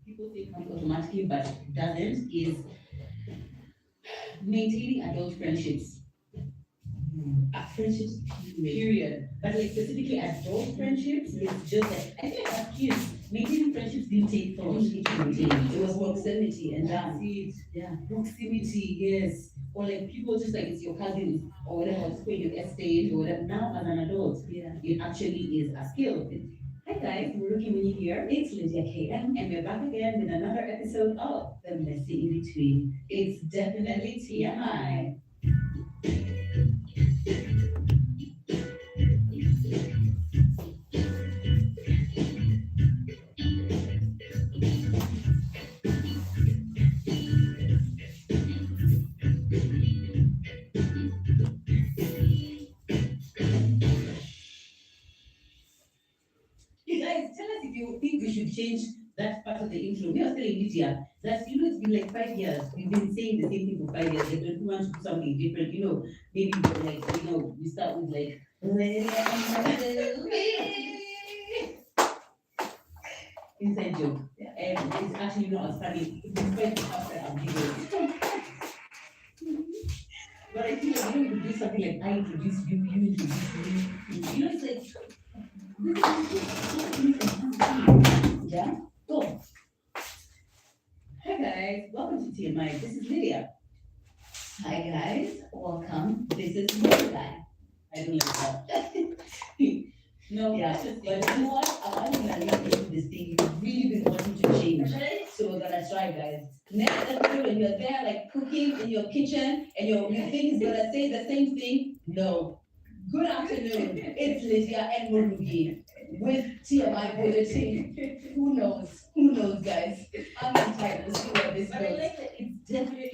people say comes automatically, but it doesn't, is maintaining adult friendships. Friendships, period. But like specifically adult friendships, it's just like I think as kids, maintaining friendships didn't take thought. It was proximity and that's it. Yeah, proximity, yes. Or like people just like it's your cousin or whatever, just put your estate or whatever. Now as an adult, yeah, it actually is a skill. Hi guys, Muruki Muni here. It's Lydia KM, and we're back again with another episode of The Messy In Between. It's definitely TMI. You guys, tell us if you think we should change that part of the intro. We are still in Lydia. That's, it's been like 5 years. We've been saying the same thing for 5 years. Like, don't we want to do something different? Maybe like, we start with like, inside joke. Yeah. And it's actually not as funny. Despite the fact that I'm giggling. But I feel like, we do something like, I introduce you, you introduce me. It's like, yeah? Cool. Hi guys, welcome to TMI. This is Lydia. Hi guys, welcome. This is Mordecai. I don't like that. No, yeah, but you know what? I'm gonna leave into this thing you've really been wanting to change. So we're gonna try, guys. Next episode, when you're there, like cooking in your kitchen, and you think it's gonna say the same thing. No. Good afternoon. It's Lydia and Murugi with TMI Bulletin. Who knows? Who knows, guys? I'm excited to see what this goes. But I like that it's definitely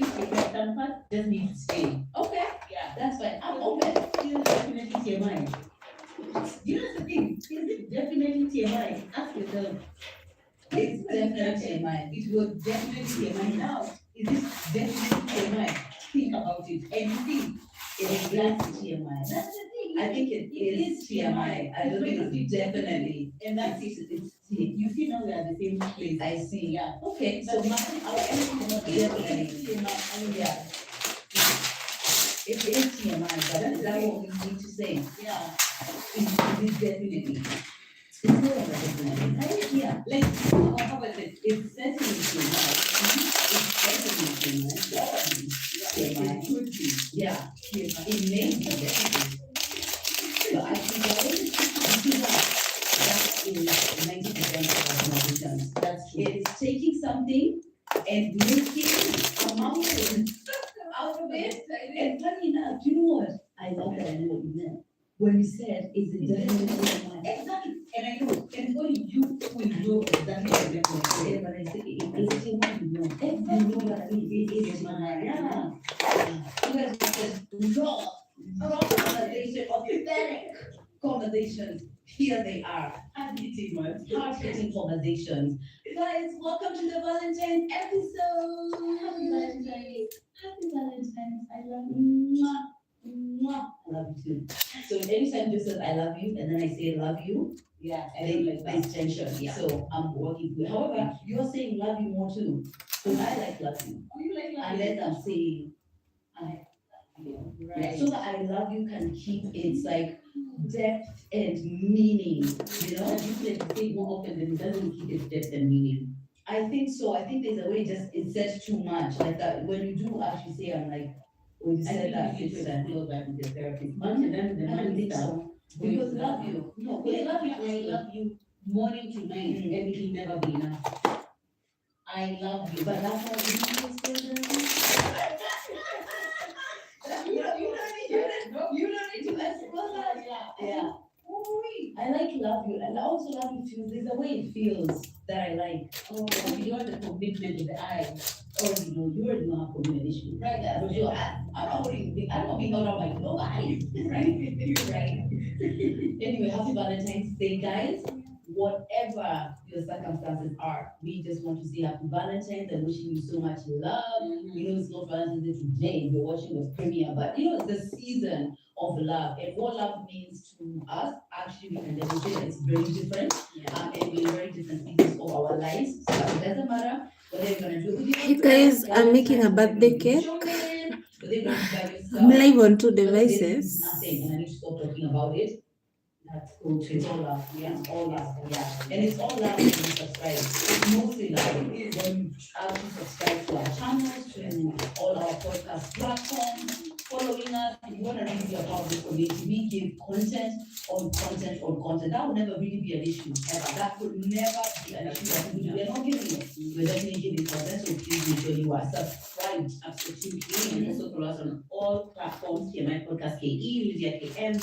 some part just need to stay. Okay. Yeah. That's fine. I'm open. It's definitely TMI. That's the thing. Is it definitely TMI? Ask yourself. It's definitely TMI. It was definitely TMI now. Is it definitely TMI? Think about it. And you see, it's TMI. That's the thing. I think it is TMI. I don't think it's definitely. And that's it. It's you see now we are at the same place. I see. Yeah. Okay. So our energy is not definitely TMI. Yeah. It is TMI, but that's what we need to say. Yeah. It is definitely. It's not definitely. Yeah. Like, how about it? It's certainly TMI. It's certainly TMI. It could be. Yeah. It may be definitely. So I think that is 90% of organizations. That's true. It is taking something and making a mountain out of it. And funny enough, you know what? I love that. I know what you meant. When you said, is it definitely exactly. And I know, and only you will know exactly what you're going to say. But I say, it's you want to know. Exactly what I mean. It is mine. Yeah. You guys said, raw conversation, authentic conversations. Here they are. Hard-hitting conversations. Guys, welcome to the Valentine's episode. Happy Valentine's. Happy Valentine's. I love you. Mwah. I love you too. So anytime you says I love you and then I say love you, yeah, and then like there's tension. Yeah. So I'm working through. However, you're saying love you more too. Because I like love you. Oh, you like love you? Unless I'm saying I love you. Right. Yeah, so that I love you can keep its like depth and meaning. And you like to say more often than it doesn't keep its depth and meaning. I think so. I think there's a way just it says too much. Like that when you do actually say I'm like when you said that you should explore that with your therapist. Much and then the money stuff. Because love you. No, we love you. I love you morning to night, and it will never be enough. I love you. But that's how you don't need to explore that. Yeah. I like love you, and I also love you feels. There's a way it feels that I like. Oh, you are the commitment with the eye. Or you already know how commitment is. Right. But I'm not worried. I don't be out of my nobody. Right. You're right. Anyway, happy Valentine's Day, guys. Whatever your circumstances are, we just want to say happy Valentine's and wishing you so much love. It's not Valentine's Day today. You're watching the premiere, but it's the season of love. And what love means to us, actually, we can demonstrate that it's very different. And we're very different pieces of our lives. So it doesn't matter whether you're going to do it with your Hey guys, I'm making a birthday cake. I'm live on 2 devices. Nothing, and I need to stop talking about it. That's cool too. It's all love, yeah, all love, yeah. And it's all love when you subscribe. It's mostly love when you actually subscribe to our channels, to all our podcast platforms, following us. If you want to really be a part of this community, we give content on content on content. That will never really be an issue ever. That could never be an issue that we do. We're not giving it. We're definitely giving content, so please make sure you are subscribed absolutely. And also follow us on all platforms, TMI Podcast KE, Lydia KM,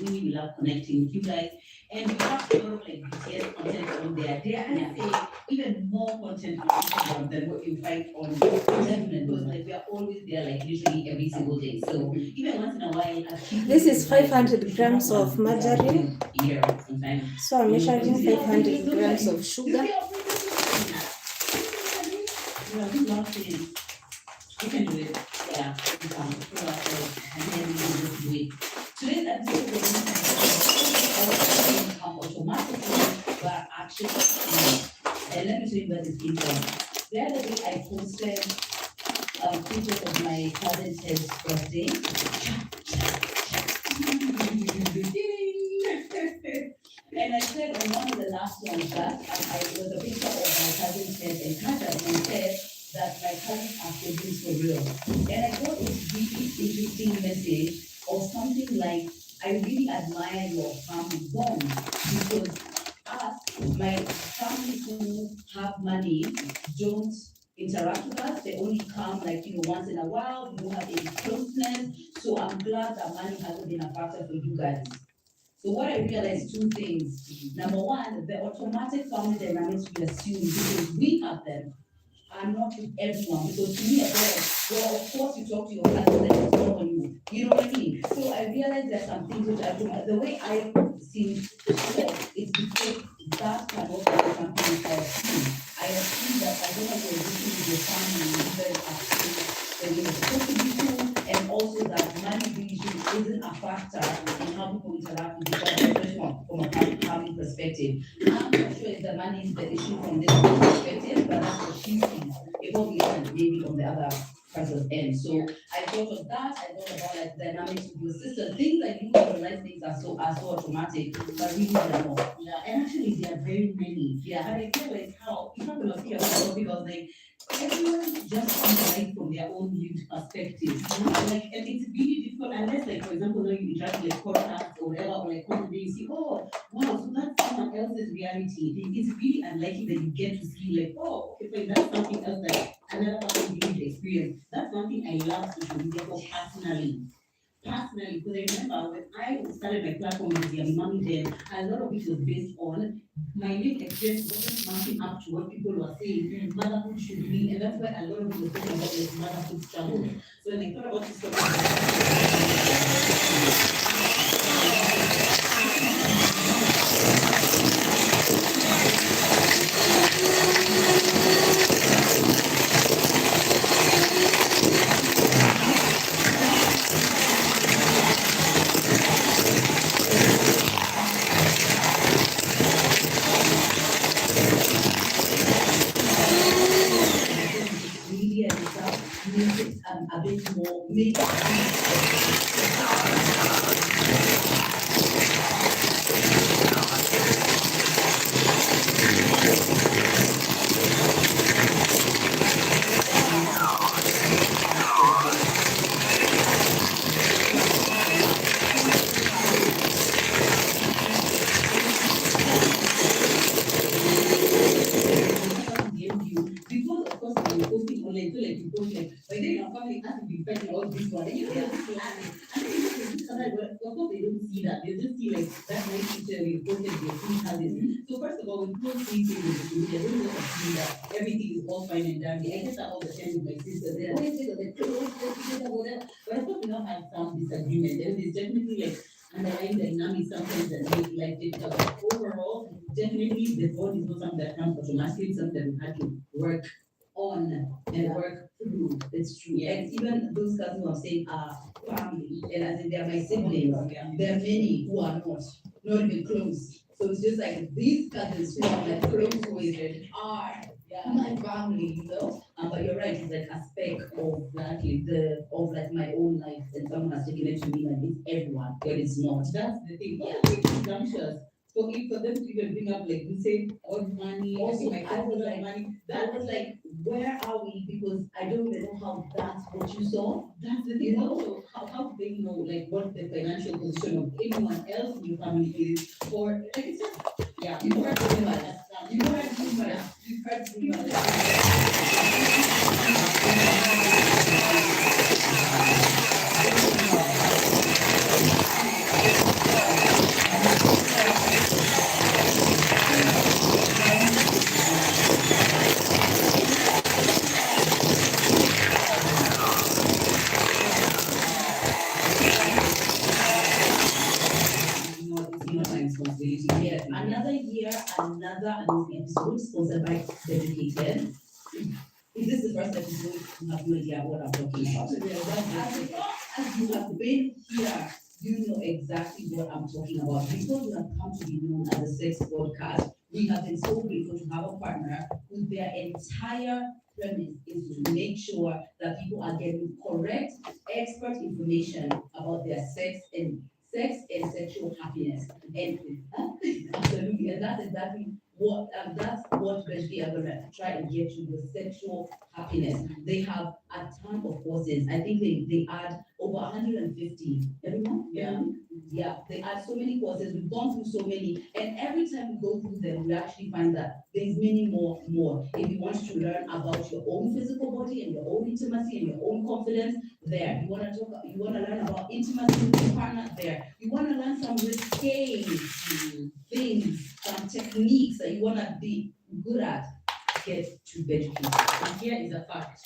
we love connecting with you guys. And we have a lot of like BTS content on there. There is even more content on Instagram than what you find on Gentlemen, because like we are always there like literally every single day. So even once in a while, this is 500 grams of margarine. Here sometimes. So I'm measuring 500 grams of sugar. You can do it. Yeah, you can. And then we can just do it. Today's episode will come automatically, but actually, and let me tell you where this came from. The other day I posted pictures of my cousin Ted's birthday. And I said on one of the last ones that I was a picture of my cousin Ted and Kaja and said that my cousins are siblings for real. And I thought it was really interesting message or something like, I really admire your family bond because us, my family who have money don't interact with us. They only come like, once in a while. We don't have any closeness. So I'm glad that money hasn't been a factor for you guys. So what I realized, two things. Number one, the automatic family dynamics we assume because we have them are not with everyone. Because to me, well, of course you talk to your cousin and it's not on you. You know what I mean? So I realized there's some things which the way I see it's because that cannot be something I assume. I assume that I don't know you're working with your family, you guys are the way it's supposed to be true, and also that money really isn't a factor in how people interact with each other, especially from a family perspective. I'm not sure if the money is the issue from this perspective, but that's what she sees. It probably isn't maybe on the other person's end. So I thought of that. I thought about like dynamics with your sister. Things like you realize things are so automatic, but really they're not. Yeah, and actually there are very many. Yeah, but I feel like how it's not gonna be about because like everyone just sees life from their own lived perspective. Like, and it's really difficult unless, like, for example, when you interact with like podcasts or whatever, or like content, you see, oh, wow, so that's someone else's reality. It's really unlikely that you get to see, like, oh, okay, fine, that's something else that another person didn't experience. That's one thing I love social media for personally. Personally, because I remember when I started my platform with the Mommy Then, a lot of it was based on my lived experience wasn't matching up to what people were saying motherhood should be, and that's why a lot of people were talking about like motherhood struggle. So when I thought about this media and stuff makes it a bit more because of course when you're posting online, so like you post like, by then your family has to be fighting all this one, and you know this one, and then you know this other, but of course they don't see that. They just see like that nice picture you posted your food houses. So first of all, when people see things on social media, they don't just assume that everything is all fine and dandy. I get that all the time with my sister. They're always like, whatever. But I thought we not have some disagreement. There is definitely like underlying dynamics sometimes that make life difficult. But overall, definitely the bond is not something that comes automatically, something that we had to work on and work through. It's true. And even those cousins who are saying family, and as in they're my siblings, there are many who are not even close. So it's just like these cousins who are like close with are my family, you know. But you're right, it's like a speck of like of like my own life, and someone has taken it to me like it's everyone, but it's not. That's the thing. Yeah, it's presumptuous. For them to even bring up like we say all money, also my cousin like money. That was like, where are we? Because I don't even know how that's what you saw. That's the thing. Also, how do they know like what the financial position of anyone else in your family is, or like it's just you heard rumors. You heard rumors. You heard rumors. It's not my responsibility. Yeah, another year, another amazing episode sponsored by Dedicated. If this is the first episode, you have no idea what I'm talking about. As you have been here, you know exactly what I'm talking about. Because we have come to be known as a sex podcast, we have been so grateful to have a partner who their entire premise is to make sure that people are getting correct, expert information about their sex and sexual happiness. And absolutely, and that's exactly that's what basically I'm gonna try and get to with sexual happiness. They have a ton of courses. I think they add over 150 every month. Yeah, they add so many courses. We've gone through so many, and every time we go through them, we actually find that there's many more. If you want to learn about your own physical body and your own intimacy and your own confidence, there. You want to learn about intimacy with your partner, there. You want to learn some risque things, some techniques that you want to be good at, get to education. And here is a fact.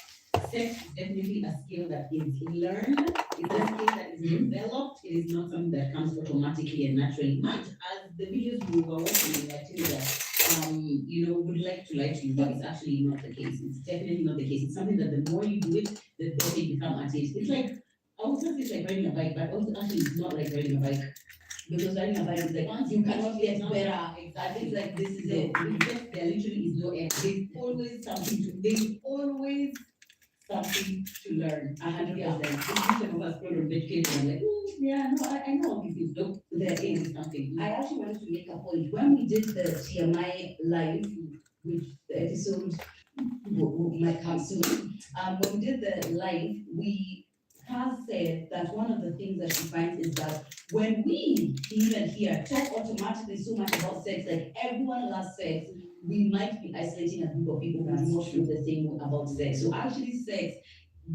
Sex is definitely a skill that is learned. It's a skill that is developed. It is not something that comes automatically and naturally. Much as the videos we were watching, like would like to lie to you, but it's actually not the case. It's definitely not the case. It's something that the more you do it, the better you become at it. It's like, I would say it's like riding a bike, but also actually it's not like riding a bike. Because riding a bike is like, you cannot get better. Exactly. It's like, this is it. There literally is no end. There's always something to learn. 100%. Some of us go to education and like, I know all these things. Look, there is something. I actually wanted to make a point. When we did the TMI live, which the episode might come soon, when we did the live, we have said that one of the things that she finds is that when we even here talk automatically so much about sex, like everyone loves sex, we might be isolating a group of people who do not feel the same way about sex. So actually sex,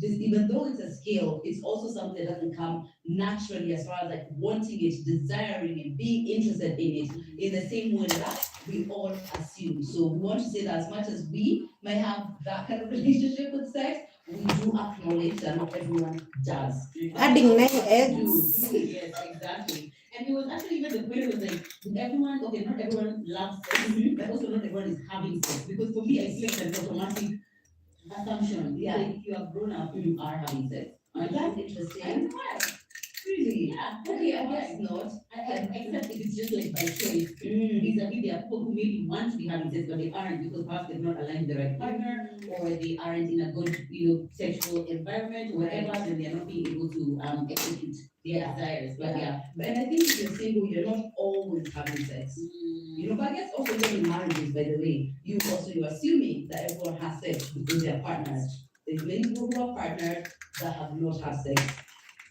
even though it's a skill, it's also something that doesn't come naturally as far as like wanting it, desiring it, being interested in it, in the same way that we all assume. So we want to say that as much as we might have that kind of relationship with sex, we do acknowledge that not everyone does. Adding 9 eggs. Yes, exactly. And it was actually even the point it was like, not everyone loves sex, but also not everyone is having sex. Because for me, I feel like an automatic assumption. Yeah. Like if you are grown up, you are having sex. That's interesting. Really? Yeah. Okay, I guess not. Except if it's just like by choice. Vis-a-vis, there are people who maybe want to be having sex, but they aren't because perhaps they've not aligned with the right partner, or they aren't in a good, sexual environment, or whatever, then they're not being able to execute their desires. But but I think if you're single, you're not always having sex. But I guess also even in marriages, by the way, you're assuming that everyone has sex because they're partners. There's many people who are partners that have not had sex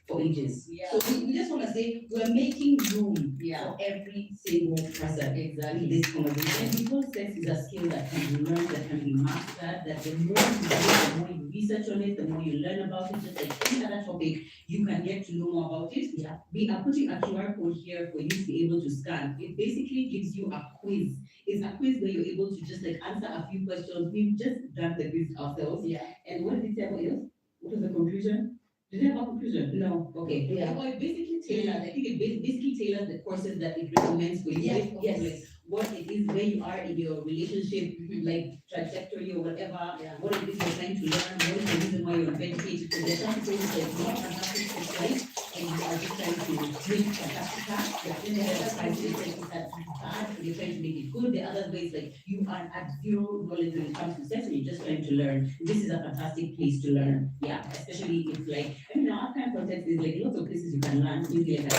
for ages. So we just want to say we're making room for every single person. Exactly. In this conversation. And because sex is a skill that can be learned, that can be mastered, that the more you do it, the more you research on it, the more you learn about it, just like any other topic, you can get to know more about it. We are putting a QR code here for you to be able to scan. It basically gives you a quiz. It's a quiz where you're able to just like answer a few questions. We've just done the quiz ourselves. And what did it say about you? What was the conclusion? Did you have a conclusion? No. Okay. Well, it basically tailors. I think it basically tailors the courses that it recommends for you. Yes. what it is, where you are in your relationship, like trajectory or whatever, what it is you're trying to learn, what is the reason why you're on medication. Because there's some things like not fantastic for life, and you are just trying to bring fantastic tasks. Then the other side is like it's that bad, and you're trying to make it good. The other way is like you are at zero knowledge when it comes to sex, and you're just trying to learn. This is a fantastic place to learn. Yeah, especially if like, I mean, our kind of context is like lots of places you can learn easily like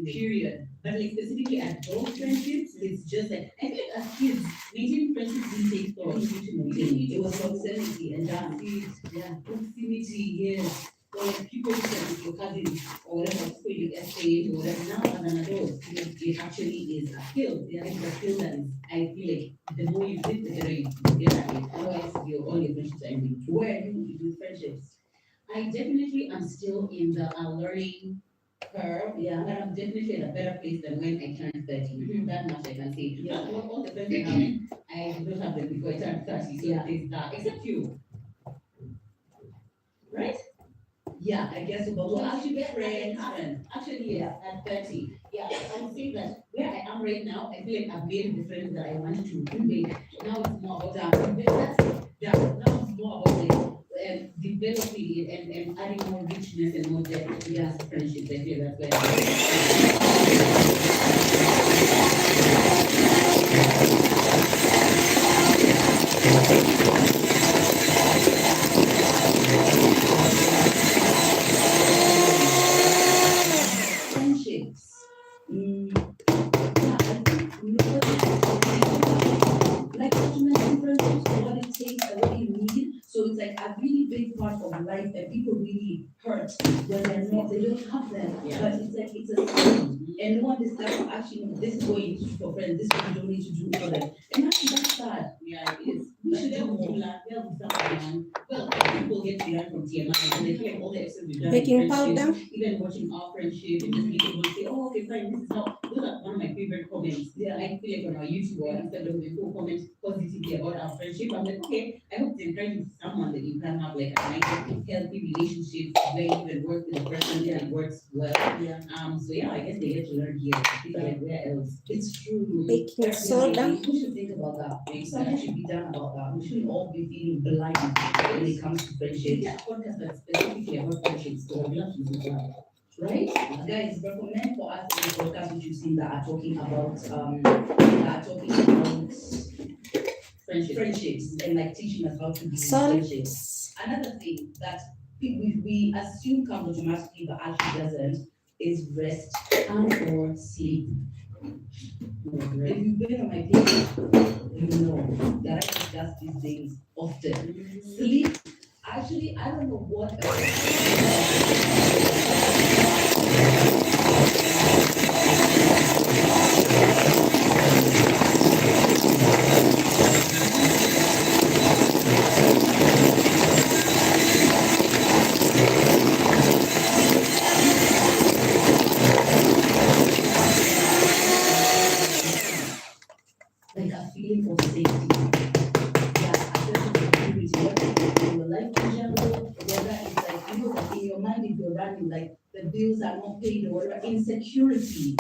period. But like specifically adult friendships, it's just like I feel like as kids, maintaining friendships didn't take for you to maintain. It was proximity and that's it. Yeah, proximity, yes. Or like people who said with your cousins or whatever, people you get saved or whatever. Now as an adult, it actually is a skill. Yeah, it's a skill that is, I feel like the more you did, the better you get at it. Otherwise, all your friendships are ending. Where are you with friendships? I definitely am still in the learning curve, yeah, but I'm definitely in a better place than when I turned 30. That much I can say. Yeah. All the friends I have, I don't have them before I turned 30. So yeah, there's that, except you, right? Yeah, I guess so. But we're actually friends. Actually, yeah, at 30. Yeah, I would say that where I am right now, I feel like I've made the friends that I want to make. Now it's more about yeah, now it's more about like developing it and adding more richness and more depth to the friendships. I feel that's friendships. Yeah, I think like what you mentioned, friendships, what it takes and what you need. So it's like a really big part of life that people really hurt when they don't have them. Yeah. But it's like it's a skill. And no one discusses actually this is what you need to do for friends, this is what you don't need to do for them. And actually that's sad. Yeah, it is. We should have more learn. Well, people get to learn from TMI and they feel like all the episodes we've done. Baking powder. Even watching our friendship and just being able to say, oh, okay, fine, this is how. Those are one of my favorite comments. Yeah, I feel like on our YouTube or Instagram, when people comment positively about our friendship, I'm like, okay, I hope it's encouraging someone that you can have like a nice, healthy relationship where you can work with a person that it works well. Yeah. So yeah, I guess they get to learn here. I feel like where else? It's true. Baking soda. We should think about that. Something should be done about that. We shouldn't all be feeling blind when it comes to friendship. Yeah, podcast that's specifically about friendships. So I'd love to do that. Right? Guys, recommend for us in the podcast which you've seen that are talking about friendships and like teaching us how to be friendships. Another thing that we assume comes automatically but actually doesn't is rest and or sleep. If you've been on my page, you know that I discuss these things often. Sleep, actually, I don't know what like a feeling of safety. Yeah, I just agree with you. In your life in general, whether it's like, you know, that in your mind, if you're running, like the bills are not paid or whatever, insecurity,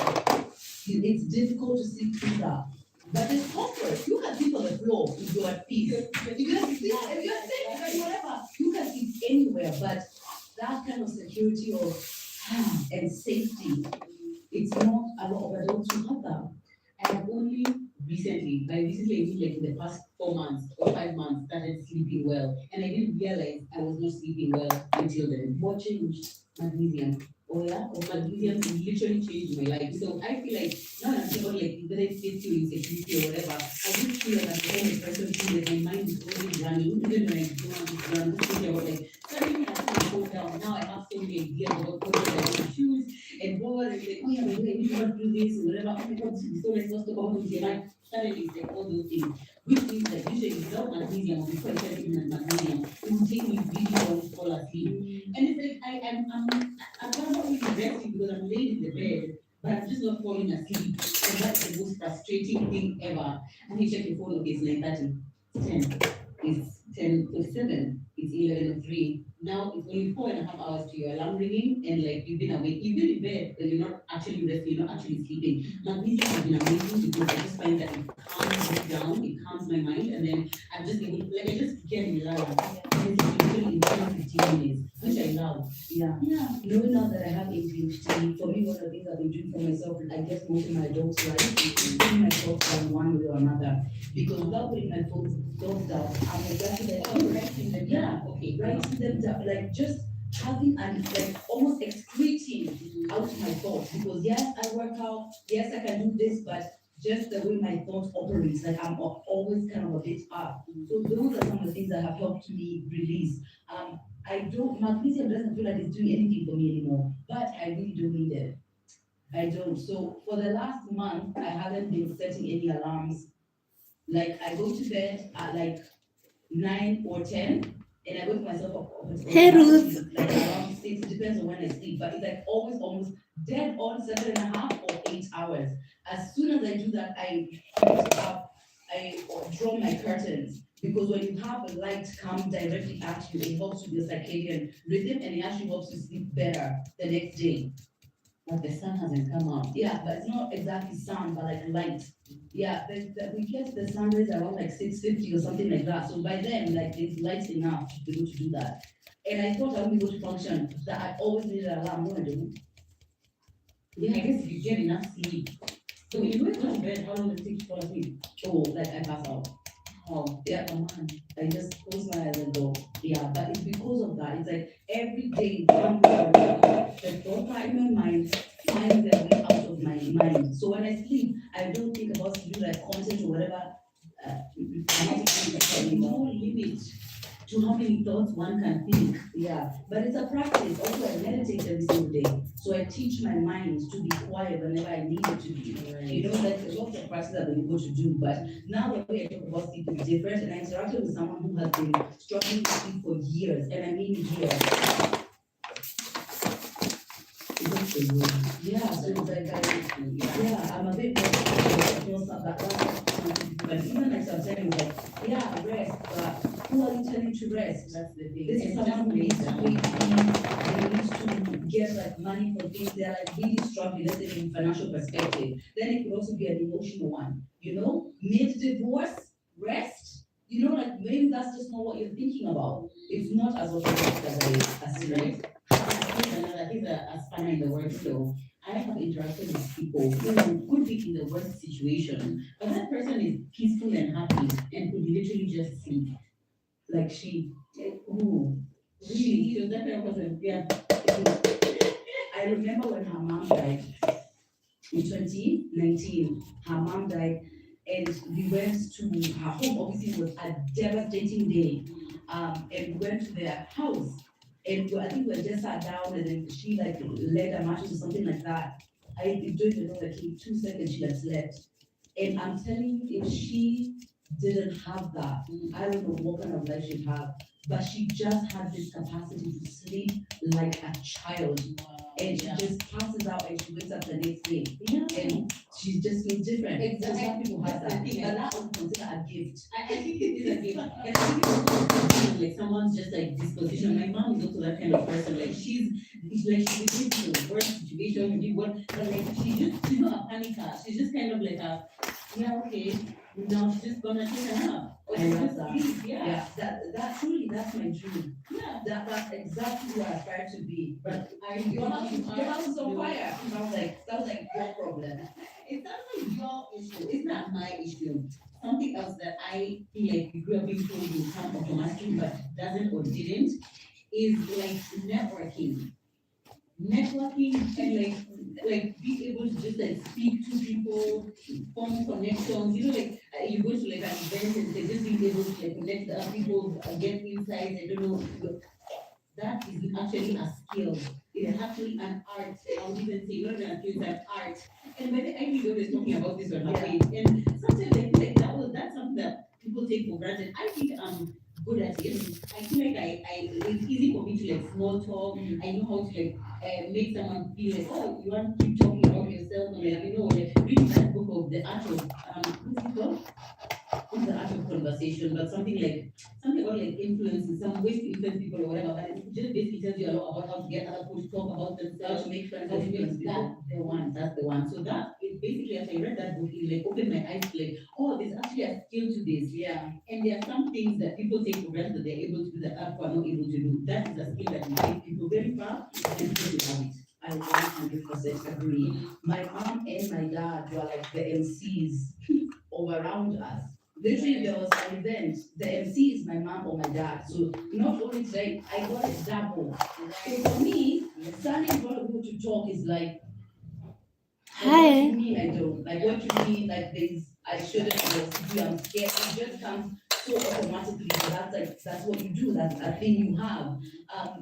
it's difficult to see through that. But there's comfort. You can sleep on the floor if you're at peace. You can sleep, if you're safe, whatever, you can sleep anywhere. But that kind of security of and safety. It's not a lot of adults who have that. I have only recently, by recently I mean like in the past 4 months or 5 months, started sleeping well. And I didn't realize I was not sleeping well until then. What changed? Magnesium. Oh yeah? Or magnesium literally changed my life. So I feel like now that I'm thinking about like whether it's safety or insecurity or whatever, I just feel like I'm the kind of person who like my mind is always running, even when I don't want to run, just thinking about like suddenly I have to go down. Now I have so many ideas about what I want to choose and what and like, oh yeah, by the way, you should do this or whatever. Oh my god, this is so let's not talk about it. Like suddenly it's like all those things. Which means that usually without magnesium or before I started taking magnesium, it would take me really long to fall asleep. And it's like I'm not really resting because I'm laying in the bed, but I'm just not falling asleep. And that's the most frustrating thing ever. And you check your phone, okay, it's 9:30, it's 10, it's 10:07, it's 11:03. Now it's only 4.5 hours to your alarm ringing, and like you've been awake, you've been in bed, but you're not actually resting, you're not actually sleeping. Magnesium has been amazing because I just find that it calms me down, it calms my mind, and then I'm just able, like I just get relaxed. And it's usually in 10-15 minutes, which I love. Yeah, knowing now that I have ADHD, for me, one of the things I've been doing for myself, I guess most of my adult life, is putting my thoughts down one way or another. Because without putting my thoughts down, I'm exactly Writing them down, okay, writing them down, like just having and like almost excreting out my thoughts. Because yes, I work out, yes, I can do this, but just the way my thoughts operate, like I'm always kind of a bit up. So those are some of the things that have helped me release. Magnesium doesn't feel like it's doing anything for me anymore, but I really do need it. I don't. So for the last month, I haven't been setting any alarms. Like I go to bed at like 9 or 10, and I wake myself up. Hey, Ruth. Like around 6, it depends on when I sleep, but it's like always almost dead on 7.5 or 8 hours. As soon as I do that, I draw my curtains, because when you have a light come directly at you, it helps with your circadian rhythm, and it actually helps you sleep better the next day. but the sun hasn't come out. Yeah, but it's not exactly sun, but like light. Yeah, we get the sun rays around like 6:50 or something like that. So by then, like it's light enough to be able to do that. And I thought I would be able to function, that I always needed an alarm. No, I don't. Yeah, I guess you get enough sleep. So when you wake up in bed, how long does it take to fall asleep? Oh, like I pass out. Oh, Yeah, come on. I just close my eyes and go. Yeah, but it's because of that. It's like every day, one way or another, the thoughts are in my mind, find their way out of my mind. So when I sleep, I don't think about doing like content or whatever. I'm not thinking about There's anymore. no limit to how many thoughts one can think. Yeah, but it's a practice. Also, I meditate every single day. So I teach my mind to be quiet whenever I need it to be. You know, like there's lots of practices I've been able to do, but now the way I talk about sleep is different. And I interacted with someone who has been struggling with sleep for years, and I mean years. Yeah, so it's like I'm a bit more but even like sometimes like, yeah, rest, but who are you telling to rest? That's the thing. This is And someone who just needs to lay pay down. fees, they need to get like money for things, they're like really struggling, let's say in financial perspective. Then it could also be an emotional one, you know, mid-divorce, rest, you know, like maybe that's just not what you're thinking about. It's not as automatic as I assume. Here's a spanner in the works. So I have interacted with people who could be in the worst situation, but that person is peaceful and happy and could literally just sleep. Like she, Ooh, she was that kind of person. Yeah. I remember when her mom died in 2019, her mom died, and we went to her home. Obviously, it was a devastating day. And we went to their house, and I think we just sat down, and then she like led a mattress or something like that. I don't even know, like in 2 seconds she had slept. And I'm telling you, if she didn't have that, I don't know what kind of life she'd have. But she just had this capacity to sleep like a child. And she just passes out and she wakes up the next day. Yeah. And she just feels different. Exactly. So some people have That's that. the thing. But that was considered a gift. I think it is a gift. And I think it's also like someone's just like disposition. My mom is also that kind of person. Like she's in the worst situation, but like she's not a panicker. She's just kind of like a, yeah, okay, Now she's just gonna take a nap. Or I she's love just that. sleep, yeah. Yeah, that truly, that's my dream. Yeah. That's exactly who I aspire to be. But Your house is on fire. Sounds like your problem. It sounds like your issue. It's not my issue. Something else that I feel like you grew up being told you come automatically but doesn't or didn't is like networking. Networking and like be able to just like speak to people, form connections. You know, like you go to like an event and they just being able to like connect with other people, get insights. I don't know. That is actually a skill. It is actually an art. I would even say not even a skill, it's an art. And when I really was talking about this on her page, and sometimes I feel like that's something that people take for granted. I think I'm good at it. I feel like it's easy for me to like small talk. I know how to like make someone feel like, oh, you want to keep talking about yourself, and like, you know, like reading that book of the art of what's it called? It's the art of conversation, but something about like influences, some ways to influence people or whatever. But it just basically tells you a lot about how to get other people to talk about themselves, To make friends how to with make influence people. that's the one. So that it basically, as I read that book, it like opened my eyes to like, oh, there's actually a skill to this. Yeah. And there are some things that people take for granted that they're able to do that other people are not able to do. That is a skill that will take people very far and people to have it. I 100% agree. My mom and my dad were like the MCs all around us. Literally, there was an event, the MC is my mom or my dad. So not only did I got it double. So for me, standing in front of people to talk is like, what Hi. you mean I don't? Like, what you mean, like, I shouldn't do, I'm scared. It just comes so automatically. So that's what you do. That's a thing you have.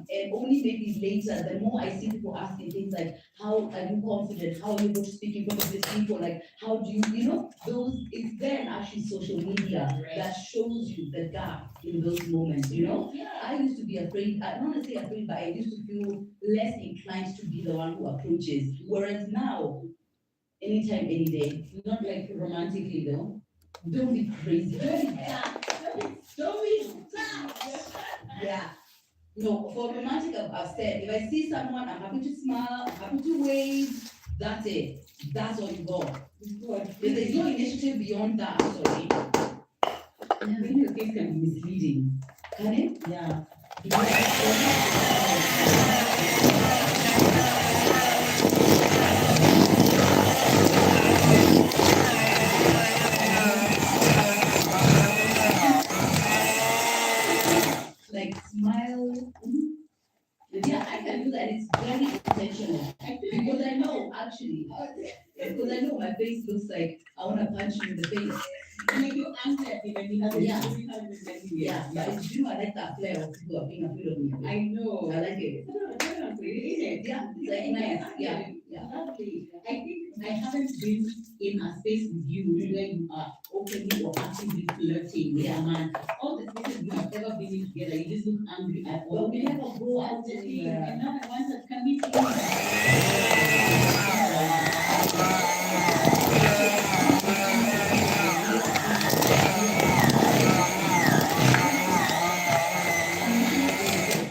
And only maybe later, the more I see people asking things like, how are you confident? How are you able to speak in front of these people? Like, how do you know, it's then actually social media that shows you the gap in those moments, you know? Yeah. I used to be afraid, I don't want to say afraid, but I used to feel less inclined to be the one who approaches. Whereas now, anytime, any day, Not like romantically though. don't be crazy. Don't be Yeah. No, for romantic, I've said, if I see someone, I'm happy to smile, I'm happy to wave, that's it. That's all you got. If there's no initiative beyond that, sorry. Many of things can be misleading. Can it? Yeah. Like smile. Yeah, I can do that. It's very intentional. Because I know, actually, because I know my face looks like I want to punch you in the face. Like you angry at him and he hasn't Yeah. really had it. Yeah, but it's true, I like that flair of people are being afraid of me. I know. I like it. Yeah, it's like nice. Yeah, yeah. Lovely. I think I haven't been in a space with you where you are openly or actively flirting with a man. All the spaces we have ever been in together, you just look angry at all. But we never go out That's the thing. anywhere. And now I want to come meet you.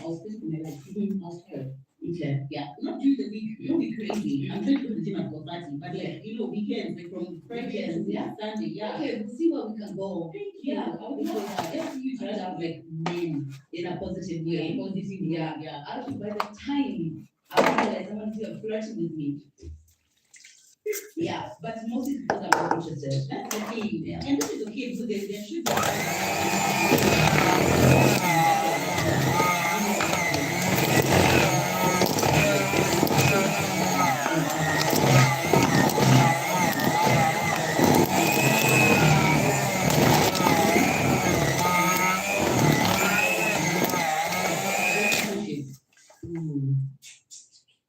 I'll speak to my life. I'll tell. Okay. Yeah, not during the week, don't be crazy. I'm trying to go to the gym at 4:30, but like, you know, weekends, like from Friday to Yeah. Sunday, yeah. Okay, we'll see where we can go. Yeah, I would love that. Let's see you try to have like men in a positive way. Positive, Yeah. yeah. Actually, by the time I realize someone's here flirting with me. Yeah, but mostly because I'm not interested. That's the thing. Yeah. And this is okay because there should be.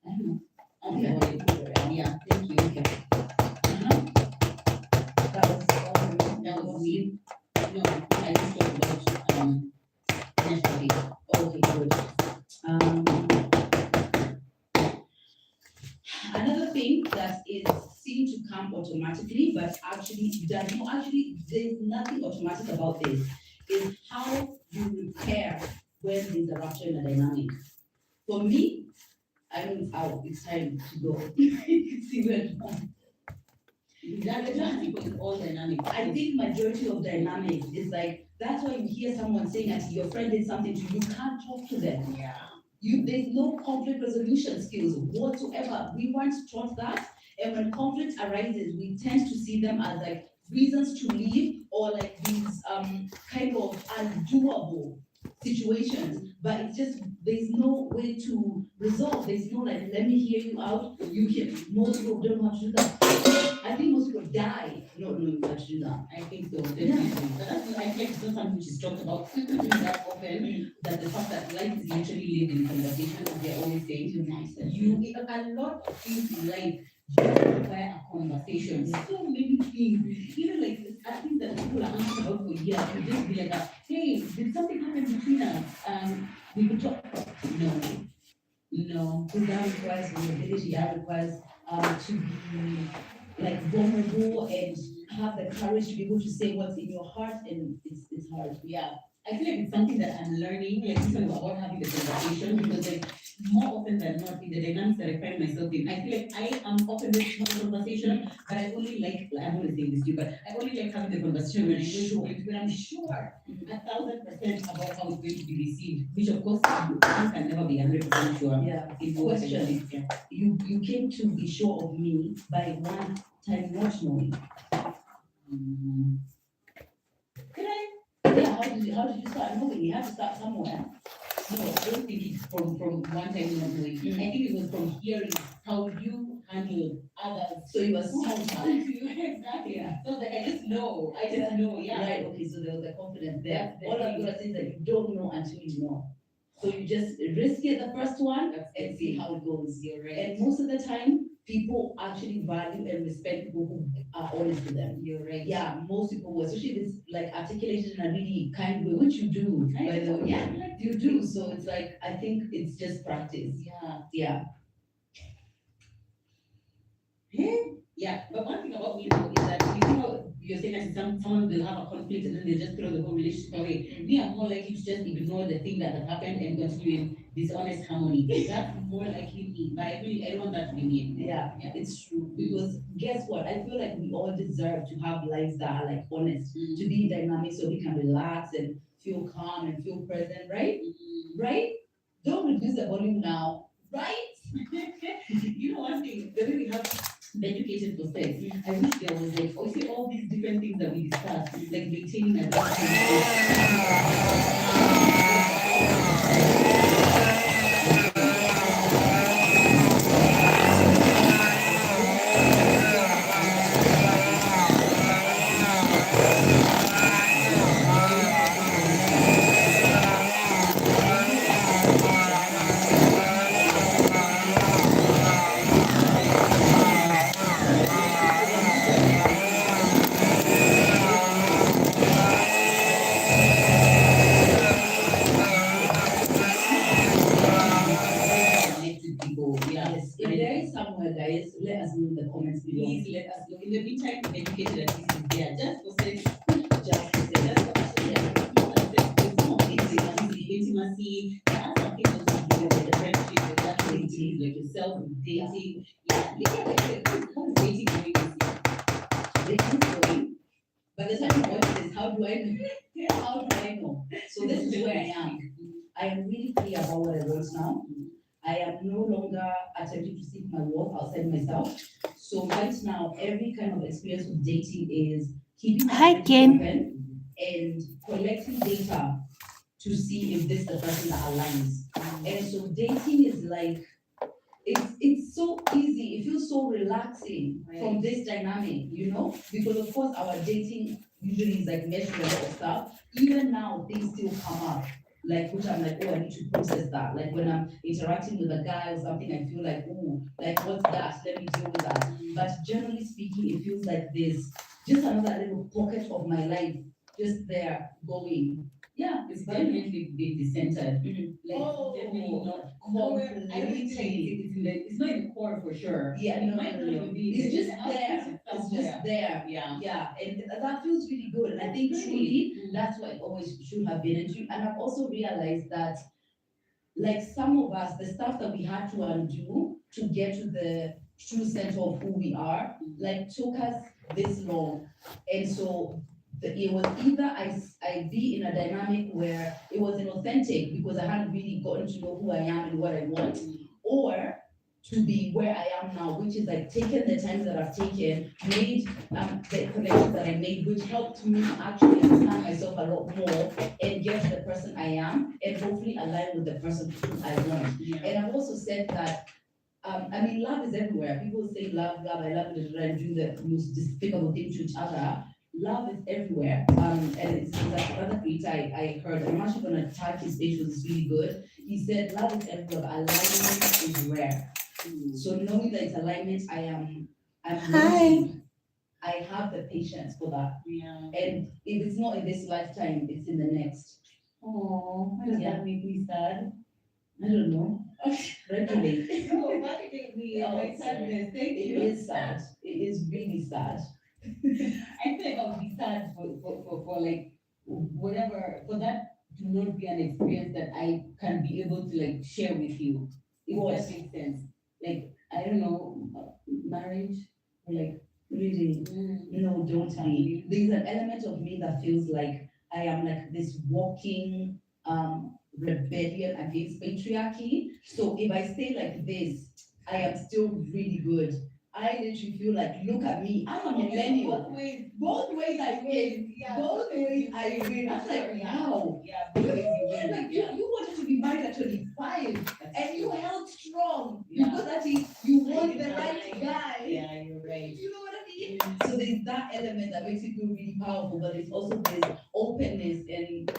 I don't know. Okay. Yeah, thank you. Okay. That was all. That was me. No, I just talked about networking. Okay, good. Another thing that is seen to come automatically, but actually does not actually, there's nothing automatic about this, is how you repair when there's a rupture in a dynamic. For me, I know it's out, it's time to go. See where to go. Dynamic is all dynamic. I think majority of dynamics is like, that's why you hear someone saying that your friend did something to you, you can't talk to them. Yeah. There's no conflict resolution skills whatsoever. We weren't taught that. And when conflict arises, we tend to see them as like reasons to leave or like these kind of undoable situations. But it's just there's no way to resolve. There's no like, let me hear you out. You can most people don't know how to do that. I think most people die not knowing how to do that. I think so, definitely. But that's what I think it's not something which is talked about that often, that the fact that life is literally lived in conversation, as they're always saying. A lot of things in life just require a conversation. So many things, even like things that people are asking about for years, you just be like, hey, did something happen between us? We could talk. No. So that requires vulnerability, that requires to be like vulnerable and have the courage to be able to say what's in your heart, and it's hard. Yeah, I feel like it's something that I'm learning, like this one about having the conversation, because like more often than not in the dynamics that I find myself in, I feel like I am open with the conversation, but I only like, I'm only saying this to you, but I only like having the conversation when I'm sure 1,000% about how it's going to be received, which of course you can never be 100% sure. Yeah. In Question. yeah. You came to be sure of me by one time not knowing. Could I? Yeah, how did you start knowing? You have to start somewhere. No, I don't think it's from one time not knowing. I think it was from hearing how you handle others. So you were Exactly. Yeah. So like I just know. Yeah. Right, okay, so there was a confidence there. That's the All I'm thing. gonna say is that you don't know until you know. So you just risk it the first one That's the and see thing. how it goes. You're right. And most of the time, people actually value and respect people who are honest with them. You're right. Yeah, most people will, especially if it's like articulated in a really kind way, which you do, by the way. Yeah, you do. So it's like, I think it's just practice. Yeah. Yeah. Yeah. But one thing about me though is that you know you're saying that someone will have a conflict and then they just throw the whole relationship away. Me, I'm more likely to just ignore the thing that has happened and continue in dishonest harmony. That's more likely me. But I don't want that to be me. Yeah, it's true. Because guess what? I feel like we all deserve to have lives that are like honest, to be dynamic so we can relax and feel calm and feel present, right? Right? Don't reduce the volume now, right? You know one thing, the way we have the education for sex, I wish there was like also all these different things that we discussed, like maintaining a connected people. Yeah. Yes. If there is somewhere, guys, let us know in the comments below. Please let us know. In the meantime, educated at least is there just for sex. Just to say Just for actually it's more intimacy. There are some things that you do with the friendship, with that dating, like yourself, dating. Yeah, how's dating going this year? dating going. By the time you watch this, how do I know? How do I know? So this is where I am. I am really clear about what I want now. I am no longer attempting to seek my worth outside myself. So right now, every kind of experience with dating is keeping my Hi, mind Ken. open and collecting data to see if this is the person that aligns. And so dating is like, it's so easy. It feels so relaxing from this dynamic, you know? Because of course our dating usually is like measuring a lot of stuff. Even now, things still come up. Like which I'm like, oh, I need to process that. Like when I'm interacting with a guy or something, I feel like, oh, like what's that? Let me deal with that. But generally speaking, it feels like this, just another little pocket of my life, just there going. Yeah, It's definitely being decentered. Like Oh, definitely not completely. I don't think like it's not in the core for sure. Yeah, It no, might no, not no. even be It's just out there. there It's somewhere. just there. Yeah. Yeah, and that feels really good. And I think That's truly great. that's what it always should have been. And I've also realized that, like some of us, the stuff that we had to undo to get to the true center of who we are, like took us this long. And so it was either I be in a dynamic where it was inauthentic because I hadn't really gotten to know who I am and what I want, or to be where I am now, which is like taking the times that I've taken, made the connections that I made, which helped me actually understand myself a lot more and get to the person I am, and hopefully align with the person who I want. Yeah. And I've also said that, I mean, love is everywhere. People say love, love, I love it, and do the most despicable thing to each other. Love is everywhere. And it's like another creator I heard, I'm actually gonna tag his page because it's really good. He said, love is everywhere, but alignment is rare. So knowing that it's alignment, I'm Hi. learning. I have the patience for that. Yeah. And if it's not in this lifetime, it's in the next. Oh, why does Yeah. that make me sad? I don't know. Regulate. No, that makes me my sadness. Thank It you. is sad. It is really sad. I feel like I would be sad for like whatever, for that to not be an experience that I can be able to like share with you. If that makes sense. Like, I don't know, marriage or like, Really. No, don't be. There's an element of me that feels like I am like this walking rebellion against patriarchy. So if I stay like this, I am still really good. I literally feel like, look at me, I'm a millennial. Both ways I win. Both ways I win. I'm like, wow. Yeah, both ways you win. Like you wanted to be married at 25 and you held strong Yeah. because actually you want the right guy. Yeah, you're right. You know what I mean? So there's that element that makes it feel really powerful, but it's also this openness and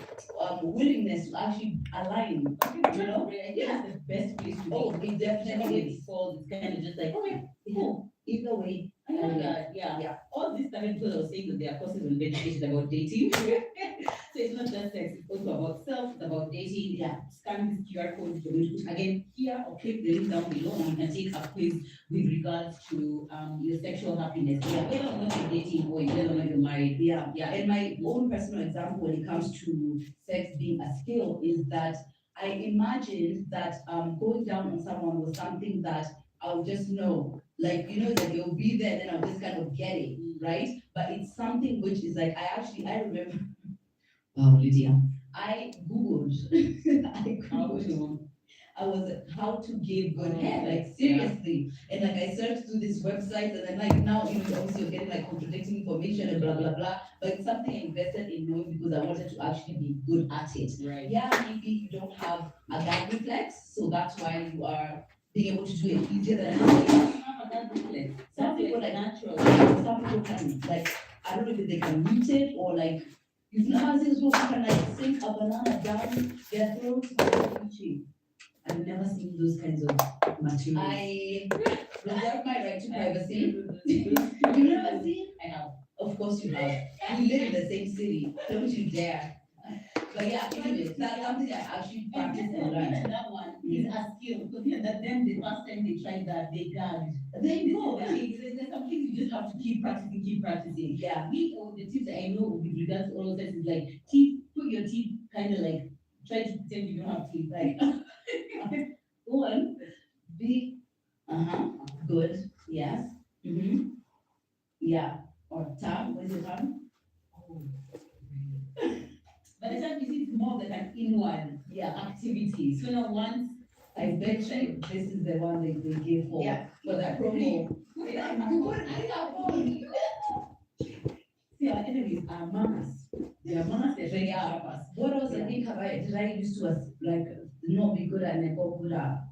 willingness to actually align. You know? Yeah, it's the best place to be. Oh, it definitely It's is. falls, it's kind of just like, okay, cool. Either way, I love that, yeah. Yeah. All this started because I was saying that there are courses on education about dating. So it's not just sex, it's also about self, it's about dating. Yeah. Scan this QR code, you're going to put again here or click the link down below and you can take a quiz with regards to your sexual happiness. Yeah, whether or not you're dating or whether or not you're married. yeah. Yeah. And my own personal example when it comes to sex being a skill is that I imagined that going down on someone was something that I'll just know. Like, you know, like you'll be there, then I'll just kind of get it, right? But it's something which is like, I remember, wow, Lydia, I Googled, I was how to give good head, like seriously. And like I searched through this website and then like now, you know, obviously you're getting like contradicting information and blah, blah, blah. But it's something I invested in knowing because I wanted to actually be good at it. Right. Yeah, maybe you don't have a gag reflex, so that's why you are being able to do it easier than others. Some people like natural. some people can like, I don't know if they can mute it or like, you know how these people can like sink a banana down their throat and itchy. I've never seen those kinds of materials. I reserve my right to privacy. You've never seen? I have. Of course you have. We live in the same city. Don't you dare. But yeah, anyways, that's something I actually practiced and learned. That one is a skill, because that them the first time they tried that, they gagged. There you go. There's some things you just have to keep practicing. Yeah. Me, or the tips I know with regards to all of this is like, teeth, put your teeth kind of like, try to pretend you don't have teeth, like. Go on. Be, good, yes. Mm-hmm. Yeah, or tongue, where's your tongue? By the time you see it's more like an inward Yeah, activity. So now once I bet you this is the one they give for, Yeah. for that promo. See, our enemies are mamas. They are mamas, they're very sharpers. What else I think did I used to like not be good at and I got good at?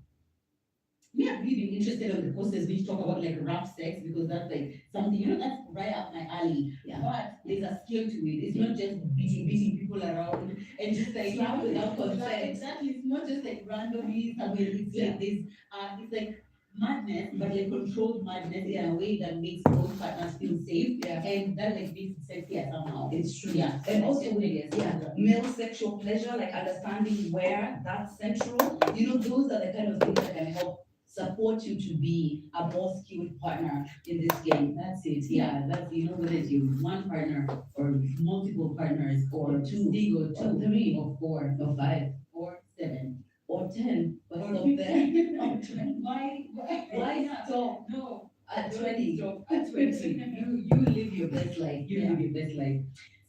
Me, I've really been interested in the courses which talk about like rough sex because that's like something, you know, that's right up my alley. Yeah. But there's a skill to it. It's not just beating people around and just like Slap without consent. Exactly. It's not just like randomly somewhere. It's like this it's like madness, but like controlled madness in a way that makes both partners feel safe. Yeah. And that like makes it sexier somehow. It's true. Yeah. And also with yeah. male sexual pleasure, like understanding where that's central. You know, those are the kind of things that can help support you to be a more skilled partner in this game. That's it. Yeah, that's, you know, whether it's you one partner or multiple partners or two, single, Or three. or four Or 5. or 7. Or or 10, but Or stop 15. there. Or 20. Why stop No. at Don't 20? stop at 20. You live your best life. You live your best life.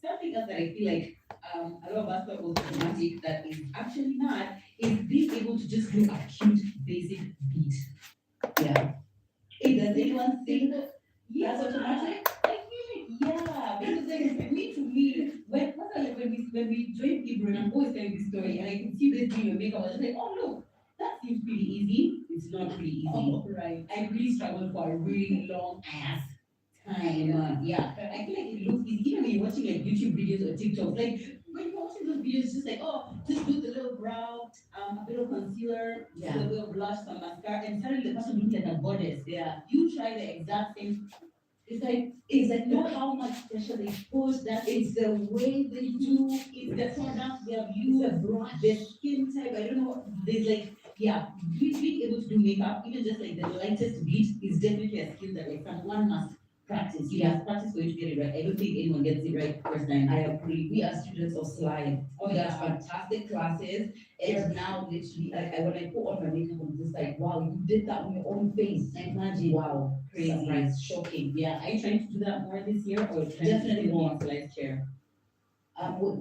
Something else that I feel like a lot of us thought was automatic that is actually not is being able to just do a cute basic beat. Yeah. Does anyone think Yeah, that's automatic? I feel like yeah, because like me, when we joined Hebrew, and I'm always telling this story, and I could see this doing your makeup, I was just like, oh look, that seems pretty easy. It's not pretty easy. Oh, Right. I really struggled for a really long ass time. Yeah, I feel like it looks easy. Even when you're watching like YouTube videos or TikTok, like when you're watching those videos, it's just like, oh, just do the little brow, a bit of concealer, Yeah. a little blush, some mascara, and suddenly the person looks like a goddess. Yeah. You try the exact same. It's like not how much pressure they put. That It's the way they do. it's the product they have It's used, a brush. the skin type. I don't know. There's like yeah, being able to do makeup, even just like the lightest beat, is definitely a skill that like someone must practice. You must practice for you to get it right. I don't think anyone gets it right first time. I agree. We are students of slide. Oh, We yeah. have fantastic classes. And now literally when I put on my makeup, I'm just like, wow, you did that on your own face. Imagine. Wow. Crazy. Surprise, shocking. Yeah, are you trying to do that more this year or Definitely more. Last year?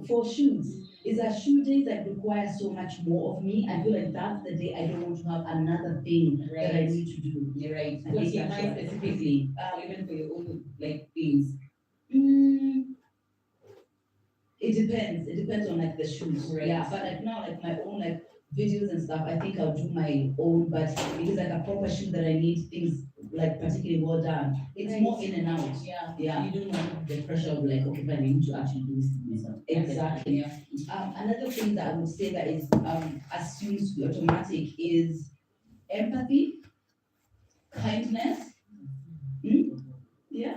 For shoes, it's a shoe days that require so much more of me. I feel like that's the day I don't want to have another thing that I Right. need to do. You're right. I What's think your that's mind right. specifically? Even for your own like things. Mm, it depends. It depends on like the shoes. Right. Yeah, but like now, like my own like videos and stuff, I think I'll do my own. But if it's like a proper shoe that I need things like particularly well done, it's Right. more in and out. Yeah. Yeah. You don't want the pressure of like, okay, but I need to actually do this to myself. Exactly. Yeah. Another thing that I would say that is assumed to be automatic is empathy, kindness. Yeah.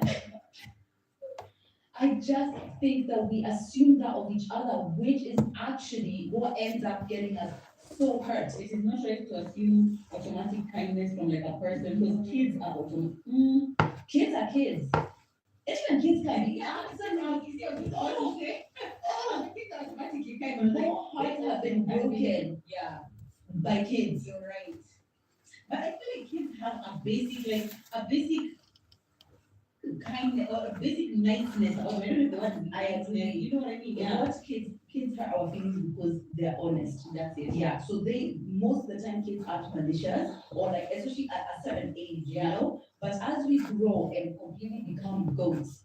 I just think that we assume that of each other, which is actually what ends up getting us so hurt. It is not right to assume automatic kindness from like a person because kids are automatic. Kids are kids. Even kids can be. Yeah, you see, okay. Oh, kids are automatically kind of like. More hearts have been broken Yeah, by kids. you're right. But I feel like kids have a basic kindness or a basic niceness. Or I don't know if the word is I agree. You know what I mean? Yeah. What kids hurt our feelings because they're honest. That's it. Yeah, so they most of the time kids act malicious or like especially at a certain age, you know. But as we grow and completely become goats,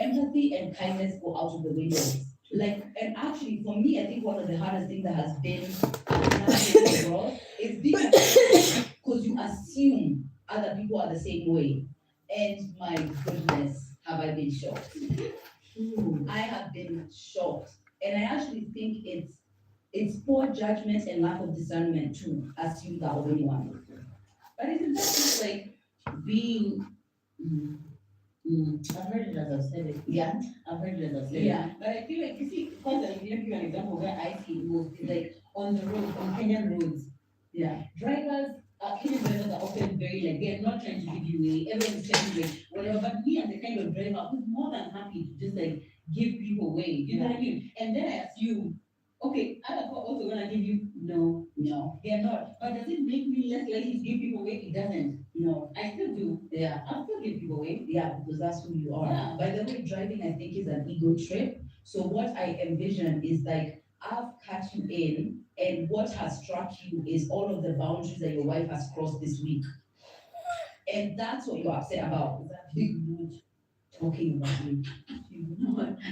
empathy and kindness go out of the window. Like, and actually for me, I think one of the hardest things that has been abroad is because you assume other people are the same way. And my goodness, have I been shocked? I have been shocked. And I actually think it's poor judgment and lack of discernment to assume that of anyone. But isn't that just like being I've heard it as I've said it. Yeah. I've heard it as I've said Yeah. it. But I feel like you see, because I'll give you an example where I see it most is like on the road, on Kenyan roads. Yeah. Drivers, Kenyan drivers are often very like they're not trying to give you way, everyone's trying to like whatever. But me as the kind of driver who's more than happy to just like give people way. You know what I mean? And then I assume, okay, other people also gonna give you no, they're not. But does it make me less likely to give people way? It doesn't. No. I still do. Yeah. I'll still give people way. Yeah, because that's who you are. Yeah. By the way, driving I think is an ego trip. So what I envision is like I've cut you in, and what has struck you is all of the boundaries that your wife has crossed this week. And that's what you're upset about. Talking about you.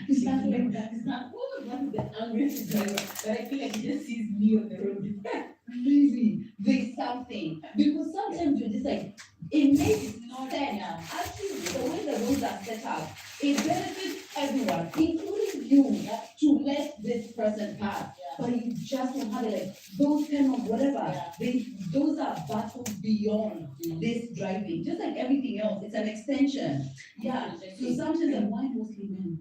It's not like that. It's not one of the angriest driver, but I feel like he just sees me on the road. Really, there's something. Because sometimes you're just like, it makes no sense. Actually, the way the roads are set up, it benefits everyone, including you, to let this person pass. But you just don't have it, like those kind of whatever. Those are battles beyond this driving. Just like everything else, it's an extension. Yeah. So sometimes And why mostly men?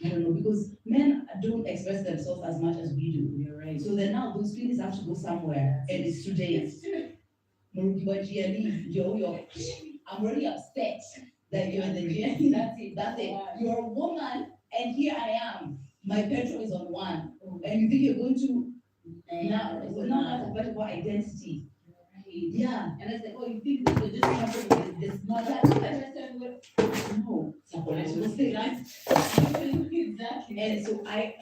I don't know, because men don't express themselves as much as we do. You're right. So then now those feelings have to go somewhere, and it's today. I'm already upset that you're in the GLE. That's it. You're a woman, and here I am. My petrol is on 1, and you think you're going to Now that's part of our identity. Yeah. And I said, oh, you think that you're just comfortable with this small, I don't understand what, No. psychological things. Exactly. And so I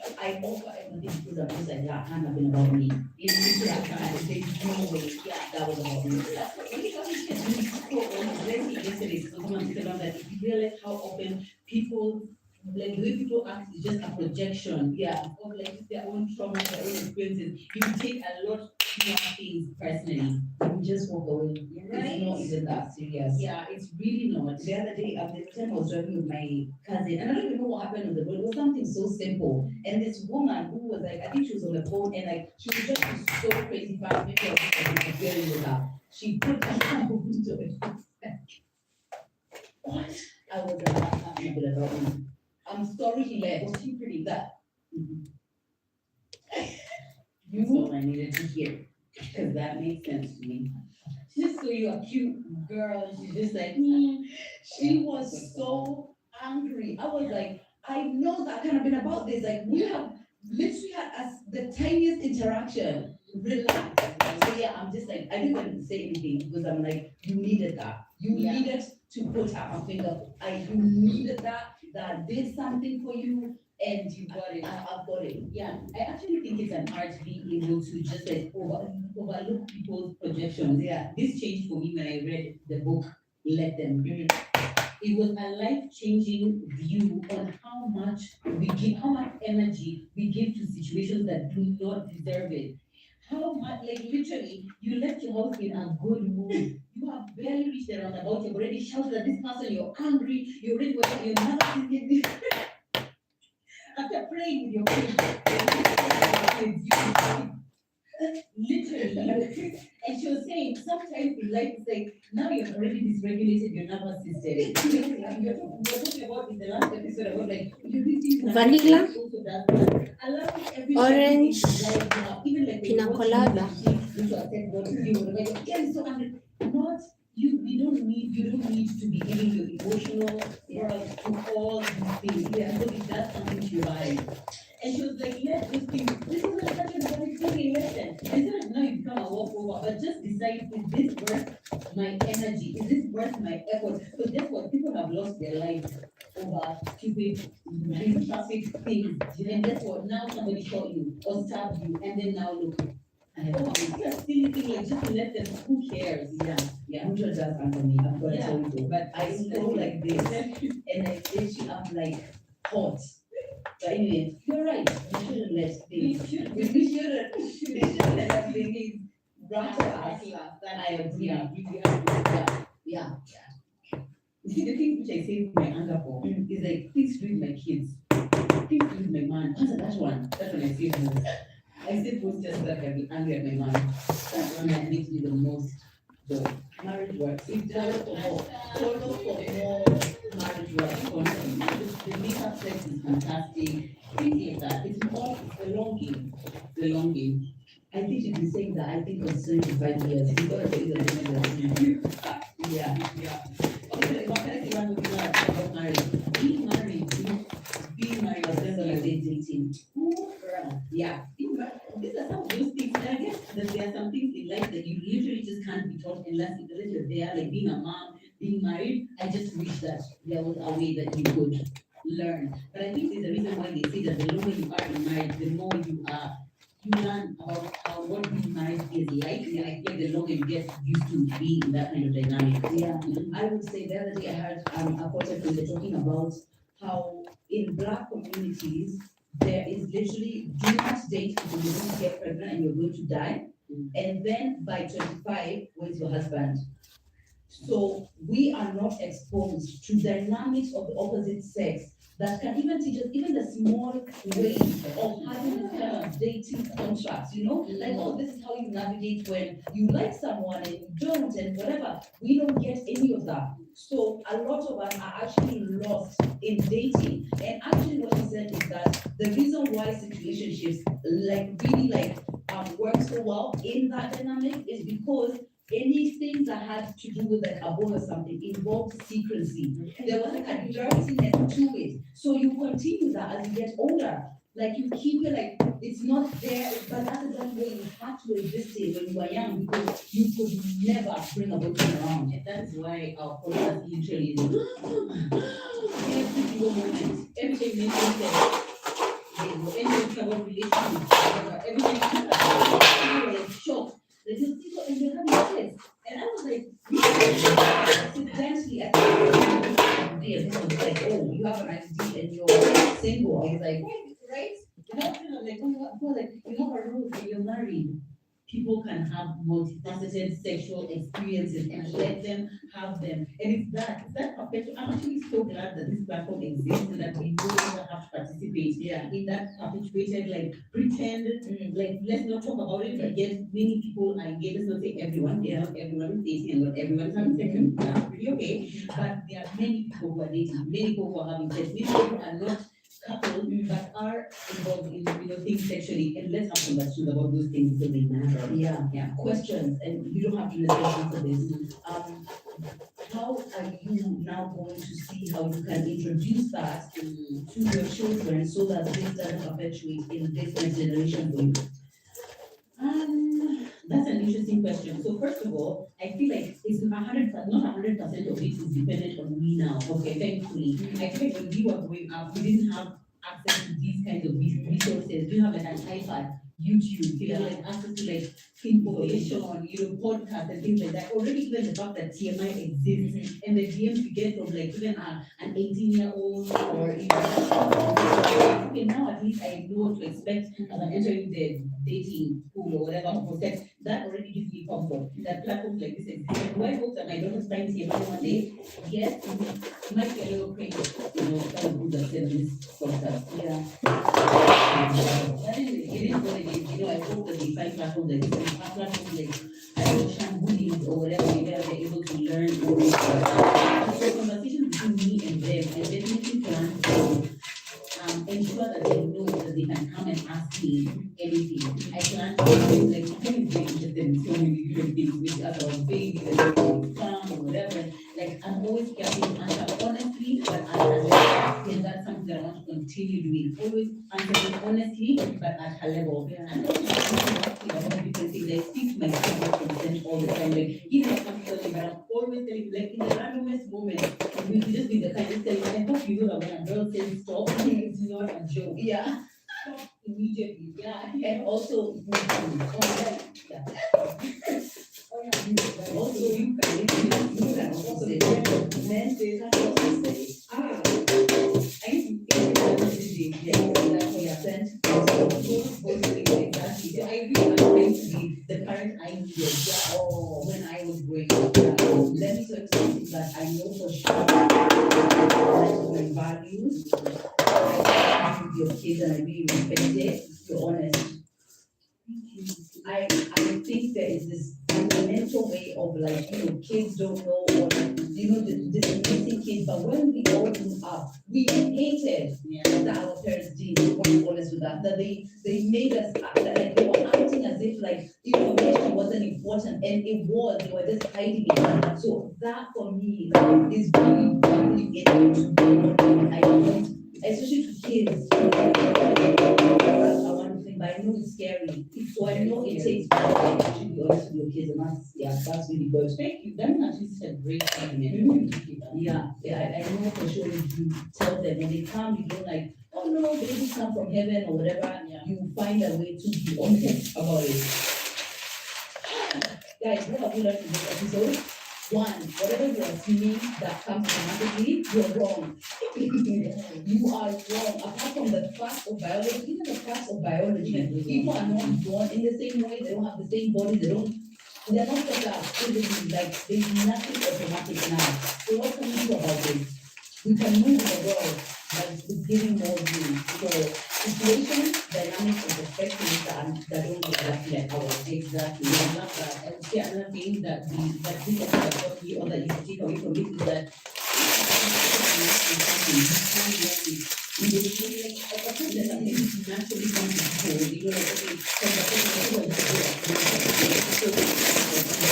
offer everything because I'm just like, yeah, can't have been about me. In literally, I can't say no way. Yeah, that was about me. That's what, when you talk to kids, Yesterday, so someone said about that, if you realize how often people, like the way people act is just a projection, yeah, of like their own trauma, their own experiences. You take a lot more things personally. you just walk away. Right. It's not even that serious. Yeah, it's really not. The other day, the time I was driving with my cousin, and I don't even know what happened on the road. It was something so simple. And this woman who was like, I think she was on the phone, and like she was just so crazy fast. Maybe I was just interfering with her. She put her hand into it. What? I was like, I can't make it about me. I'm sorry he left. Was she pretty that? That's all I needed to hear, because that makes sense to me. She just saw you a cute girl, and she's just like, She was so angry. I was like, I know that kind of been about this. Like, we have literally had as the tiniest interaction. Relax. So yeah, I'm just like, I didn't even say anything because I'm like, you needed that. You Yeah. needed to put up a finger. You needed that. That did something for you, and you got it. I've got it. yeah, I actually think it's an art being able to just like overlook people's projections. Yeah. This changed for me when I read the book, Let Them. Mhm. It was a life-changing view on how much we give, how much energy we give to situations that do not deserve it. How much, like literally, you left your house in a good mood. You have barely reached the roundabout, you've already shouted at this person, you're angry, you're already whatever, you're not thinking. After praying with your kids, literally. And she was saying, sometimes in life, it's like, now you're already dysregulated your nervous system. You're talking about in the last episode about like, you do things. Vanilla? Also does that. Allowing every Orange, everything to lie down, even like when pina you watch colada. movies, which are said what you do, like, yeah, it's so angry. Not, you don't need to be giving your emotional world to all these things. Yeah, because it does something to your body. And she was like, let this thing, this is not such a very thing, listen. Instead of now you become a walkover, but just decide, is this worth my energy? Is this worth my effort? Because guess what? People have lost their lives over stupid traffic things. And guess what? Now somebody shot you or stabbed you, and then now look. Oh, you're silly thing, like just let them, who cares? Yeah, I'm sure that's under me. I've got to Yeah, tell you. but I scroll like this, and I literally up like hot. But anyway, you're right. We shouldn't let things. We shouldn't let things rattle us. I agree. Yeah. You see, the things which I save my anger for is like, please read my kids. Please read my man. Answer that one. That's when I save most. I save most just so that I can be angry at my man. That's one that makes me the most joy. Marriage works. It's follow for more. Follow for more marriage work content. The makeup sex is fantastic. Things like that. It's more, it's the long game. The long game. I think you've been saying that, I think, for 75 years. You've got to say that. Yeah. Okay, what can I say one thing about marriage? Being married, being married, That's what I say, dating. Ooh, girl. Yeah. These are some of those things. And I guess that there are some things in life that you literally just can't be taught unless you're there, like being a mom, being married. I just wish that there was a way that you could learn. But I think there's a reason why they say that the longer you are in marriage, the more you learn about what being married is like. And I think the longer you get used to be in that kind of dynamic. Yeah, I would say the other day I heard a quartet when they're talking about how in Black communities there is literally do not date people you're going to get pregnant and you're going to die. And then by 25, where's your husband? So we are not exposed to dynamics of the opposite sex that can even teach us even the small ways of having this kind of dating contracts, like, oh, this is how you navigate when you like someone and you don't and whatever. We don't get any of that. So a lot of us are actually lost in dating. And actually what he said is that the reason why situationships really work so well in that dynamic is because anything that had to do with like a boy or something involved secrecy. There was like a dirtiness to it. So you continue that as you get older. Like you keep it like it's not there, but that's exactly where you have to exist it when you are young because you could never bring a boyfriend around. And that is why our podcast literally is every single moment, every time they say anything about relationships, whatever, everything people were like shocked. They just see and they're having kids. And I was like, Accidentally at the day, this was like, oh, you have an ID and you're single. I was like, right? And I was kind of like, oh, I feel like you have a rule when you're married. People can have multifaceted sexual experiences and let them have them. And it's that perpetual. I'm actually so glad that this platform exists and that we no longer have to participate in that perpetuated, like pretend, like let's not talk about it, but yet many people, I get let's not say everyone, not everyone is dating and not everyone is having sex, and that's pretty okay. But there are many people who are dating, many people who are having sex, many people who are not couple but are involved in things sexually, and let's have conversations about those things because they matter. yeah, questions, and you don't have to necessarily answer this. How are you now going to see how you can introduce that to your children so that this doesn't perpetuate in this next generation for you? That's an interesting question. So first of all, I feel like it's not 100% of it is dependent on me now. Okay, thankfully. I feel like when we were growing up, we didn't have access to these kinds of resources. We didn't have like an iPad, YouTube, you know, like access to like information, podcasts and things like that. Already even the fact that TMI exists and the DMs we get from like even an 18-year-old or okay, now at least I know what to expect as I'm entering the dating pool or whatever for sex. That already gives me comfort. That platforms like this exist. And do I hope that my daughter's trying TMI one day? Yes, it might be a little crazy, kind of good that said this podcast. Yeah. But anyway, it is what it is. I hope that they find platforms like this, platforms like Shambulis or whatever, maybe they're able to learn more. So conversations between me and them, I definitely plan to ensure that they know that they can come and ask me anything. I plan to like I'm very interested in so many different things with about baby and farm or whatever. Like I'm always careful to answer honestly, but and that's something that I want to continue doing. Always answering honestly, but at her level. And also asking about different things. I speak to myself about consent all the time. Like even if I'm telling, but I'm always telling, like in the randomest moment, we just be the kind of telling. I hope you know that when a girl says stop, it's not a joke. Yeah. Stop immediately. Yeah. And also, Also, you can also say, men say, I also say, I used to exactly. So I really am trying to be the parent I needed when I was growing up. let me tell you something that I know for sure. That's my values. I with your kids and I really respect it. You're honest. I think there is this fundamental way of like, kids don't know what, this missing kids, but when we all grew up, we hated that our parents did, to be honest with that they made us act like they were acting as if like information wasn't important, and it was, they were just hiding it. So that for me is really, really it. I don't, especially to kids. But I know it's scary. So I know it takes time to be honest with your kids, and that's really good. Thank you. That actually said great argument. Yeah, I know for sure if you tell them when they come, you don't like, oh no, baby come from heaven or whatever. You find a way to be honest about it. Guys, what have we learned in this episode? One, whatever you are assuming that comes automatically, you're wrong. You are wrong. Apart from the fact of biology, even the fact of biology, people are not born in the same way, they don't have the same body, they're not set up physically, like there's nothing automatic now. So what can we do about this? We can move the world, but it's giving more room. So situations, dynamics, and perspectives that don't look exactly like ours. Exactly. I love that. And see, another thing that this episode taught me, or that you should take away from it, is that naturally come to people. You know, like, okay,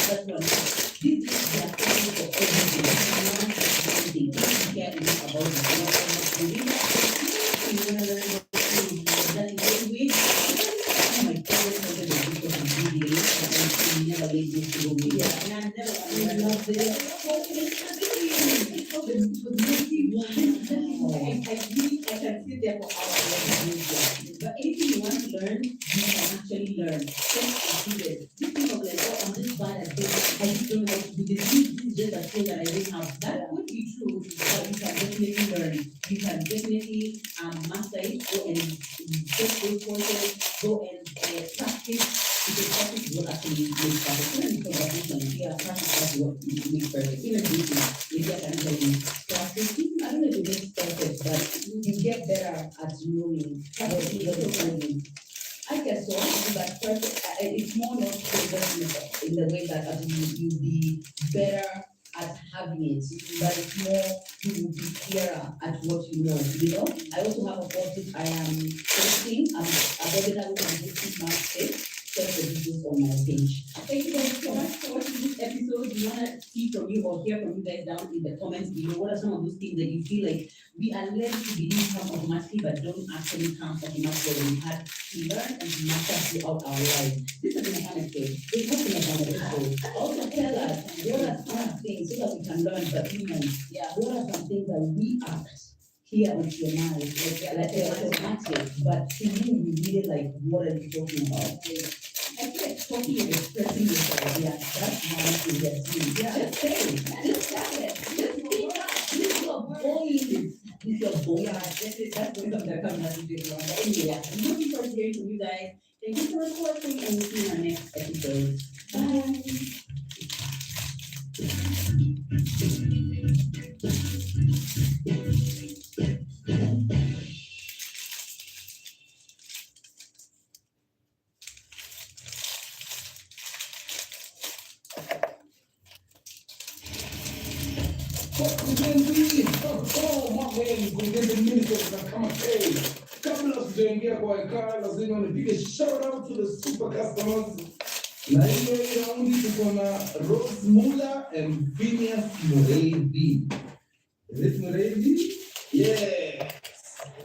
that's one. This is the approach for everything. You can't care enough about it. You want to learn about food, we never leave this to go. Yeah, and I never love it. I can sit there for hours. But anything you want to learn, you can actually learn. Just consider it. This thing of like, oh, I'm just bad at this. I just don't know how to do this. This is just a skill that I didn't have. That would be true, but you can definitely learn. You can definitely master it. Go and take those courses. Go and practice. Because practice is what actually makes perfect. Even in conversation, yeah, practice is what makes perfect. Even dating, maybe I can tell you, practice. I don't know if it makes perfect, but you get better at knowing what you're doing. I guess so, but perfect, it's more not perfect in the way that you be better at having it, but it's more you will be clearer at what you know. I also have a course I am posting. I'm available on this market. Check the videos on my page. Thank you guys so much for watching this episode. We want to see from you or hear from you guys down in the comments below. What are some of those things that you feel like we are led to believe come automatically but don't actually come automatically when we had to learn and to master throughout our lives? This has been a Hamed page. There's nothing about it. Also tell us what are some things so that we can learn but yeah, what are some things that we act here on your mind, like automatic, but to you, you really like, what are you talking about? I feel like talking and expressing yourself, yeah, that's one thing that's me. Yeah, just say it, just say it, just speak up, use your voice, use your voice. Yeah, that's what that comes out of it. But anyway, yeah, I'm looking forward to hearing from you guys. Thank you so much for watching, and we'll see you in our next episode. Bye. Kabla sijaingia kwa hekaya, lazima nipige shout out to the super customers. Na hiyo raundi tuko na Rose Muller and Phineas Muredi. Is it Muredi? Yeah.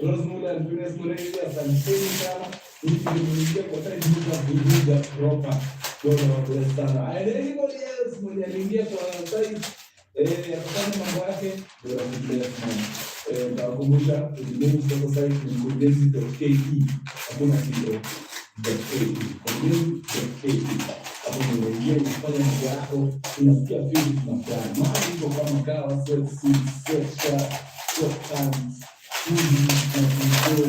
Rose Muller and Phineas Muredi, asanteni sana. Tukiingia kwa time tunavuruga proper. God bless sana. And anybody else mwenye aliingia kwa site akafanya mambo yake, bora bless man. Nawakumbusha name soko site ni mkurugenzi.ke, hakuna kitu .ke, hapo unaingia unafanya mambo yako, unasikia feel tunafanya mahali iko kama kawa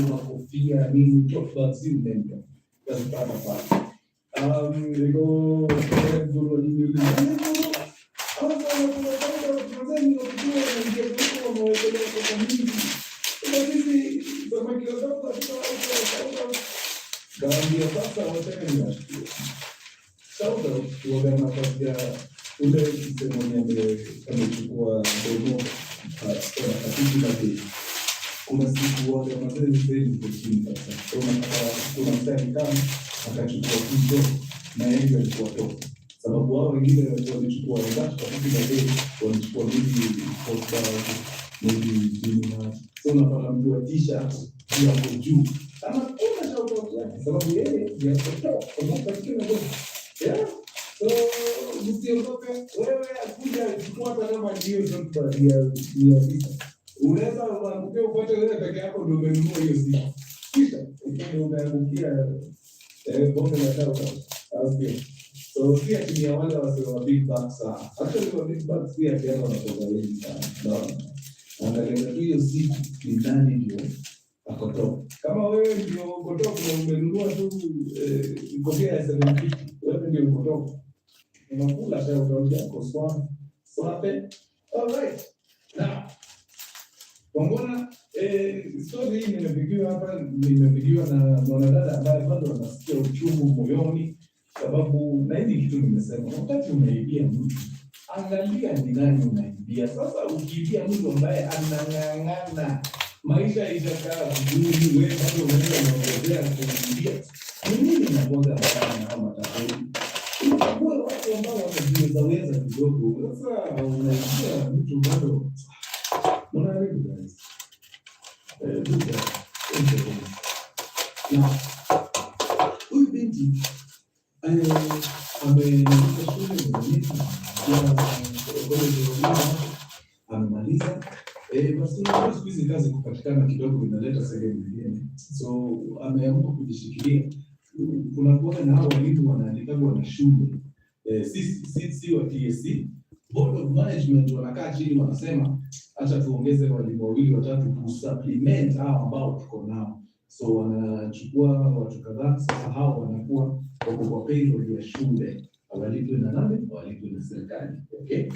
na kofia nini kwa simu ndio tutapata pale. Niko guru ni Gambia sasa wataka shout out kwa nafasi ya ule mwenye amechukua dogo katika kuna siku wote wanasema sisi kwa chini sasa kuna mtani kama akachukua kitu na yeye alikuwa top sababu wao wengine walichukua ngapi katika day walichukua mimi kwa na sio unapata mtu wa t-shirt ya juu kama kuna shout out yake sababu yeye ni top kwa kile ndio so msiogope wewe akuja chukua kama ndio sasa ya unaweza kuangukia upate wewe peke yako ndio umenunua hiyo siku kisha ndio umeangukia bonge la tauta asio so pia kimya wale wasio big bucks actually big bucks pia kiasi wanatoka wengi sana ndio angalia hiyo siku ni nani ndio akotoka kama wewe ndio ukotoka na umenunua tu kofia ya 750 wewe ndio ukotoka unakula tauta yako swape alright now Mbona story hii nimepigiwa na mwanadada ambaye bado anasikia uchungu moyoni sababu na hili kitu nimesema wakati unaibia mtu angalia ni nani unaibia. Sasa ukiibia mtu ambaye anang'ang'ana maisha itakaa vizuri, wewe bado unaenda unaongezea kuibia. Ni nini inakuwa mbaya na matatizo? Kwa watu ambao wanajiweza kidogo sasa unaibia mtu bado unaharibu guys. Huyu binti amemaliza. Basi siku hizi kazi kupatikana kidogo inaleta sehemu nyingine, so ameamua kujishikilia. Kuna kuwa na hao walimu wanaandikwa na shule, si wa TSC, board of management wanakaa chini wanasema acha tuongeze walimu 2-3 kusupplement hao ambao tuko nao, so wanachukua watu kadhaa. Sasa hao wanakuwa wako kwa payroll ya shule, hawalipwi na nani, hawalipwi na serikali. Okay,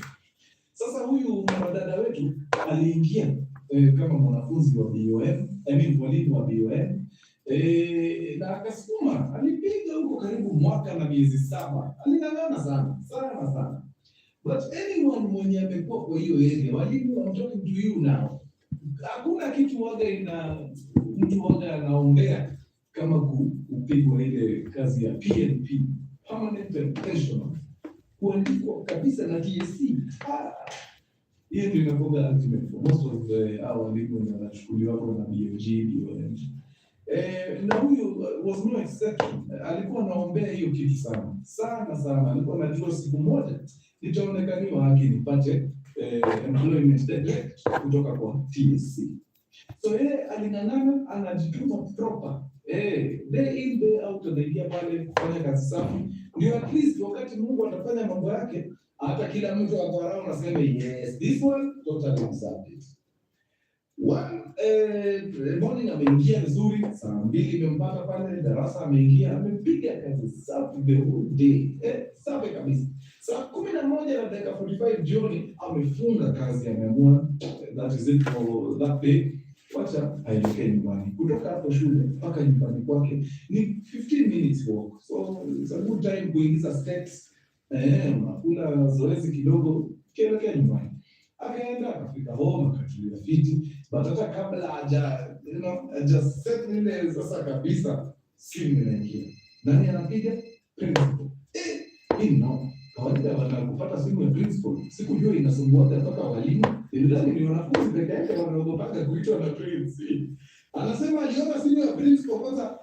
sasa huyu mwanadada wetu aliingia kama mwanafunzi wa BOM, mwalimu wa BOM, na akasukuma, alipiga huko karibu mwaka na miezi 7, aling'ang'ana sana. But anyone mwenye amekuwa kwa hiyo area, walimu wanatoka to you now, hakuna kitu mtu waga anaongea kama kupigwa ile kazi ya PNP, permanent pensioner, kuandikwa kabisa na TSC. Hiyo ndio inakuwa ultimate for most of our walimu wanachukuliwa kwa na BOG, BOM. Na huyu was no exception. Alikuwa anaombea hiyo kitu sana. Alikuwa anajua siku moja nitaonekaniwa haki nipate employment direct kutoka kwa TSC. So yeye aling'ang'ana, anajituma proper. Day in day out anaingia pale kufanya kazi safi. Ndio at least wakati Mungu atafanya mambo yake, hata kila mtu akwara anasema yes, this one totally deserved it. Morning ameingia vizuri, saa 2 imempata pale darasa, ameingia amepiga kazi safi the whole day. Safi kabisa. Saa 11:45 jioni amefunga kazi, ameamua that is it for that day. Wacha aelekee nyumbani. Kutoka hapo shule mpaka nyumbani kwake ni 15 minutes walk. So it's a good time kuingiza steps. Unakula zoezi kidogo kielekea nyumbani. Akaenda akafika home akatulia fiti, but hata kabla haja set ile sasa kabisa, simu inaingia. Nani anapiga? Principal. Kawaida wanakupata simu ya principal, sikujua inasumbua mpaka walimu. Nilidhani ni wanafunzi peke yake wanaogopa kuitwa na principal. Anasema aliona simu ya principal kwanza,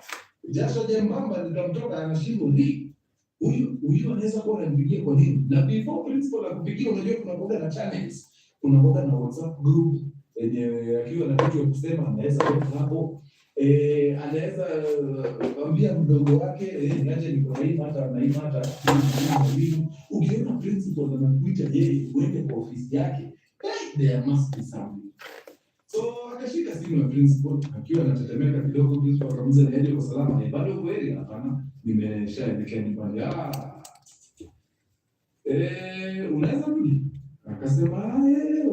jasho jembamba likamtoka, anashindwa hii. Huyu anaweza kuwa anampigia kwa nini? Na before principal akupigia, unajua kuna boga na channels. Kuna boga na WhatsApp group yenye akiwa na kitu ya kusema anaweza weka hapo. Anaweza kuambia mdogo wake niaje niko na hata anaima hata ukiona principal anakuita yeye uende kwa ofisi yake, there must be something. So akashika simu ya principal akiwa anatetemeka kidogo. Principal akamuuliza niaje kwa salama, bado kweli? Hapana, nimeshaelekea nyumbani. Unaweza rudi? Akasema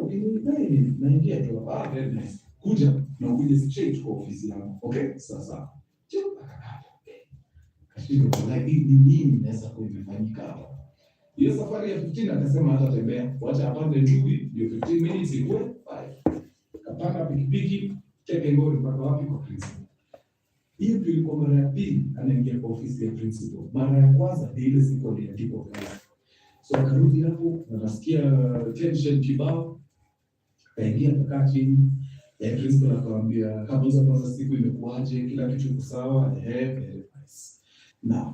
ukinitai naingia tu. Very nice, kuja na ukuje straight kwa ofisi yangu. Okay, sasa kashindo like ni nini naweza kuifanyika hapa. Hiyo safari ya 15 akasema hata tembea, wacha apande ndui, ndio 15 minutes ikuwe 5. Kapanda pikipiki teke ngori mpaka wapi? Kwa principal. Hiyo ndio ilikuwa mara ya pili anaingia kwa ofisi ya principal. Mara ya kwanza ile siku aliandikwa kazi. So akarudi hapo na nasikia tension kibao. Kaingia kakaa chini. Principal akamwambia kabla kwanza siku imekuaje, kila kitu kiko sawa? Very nice. Now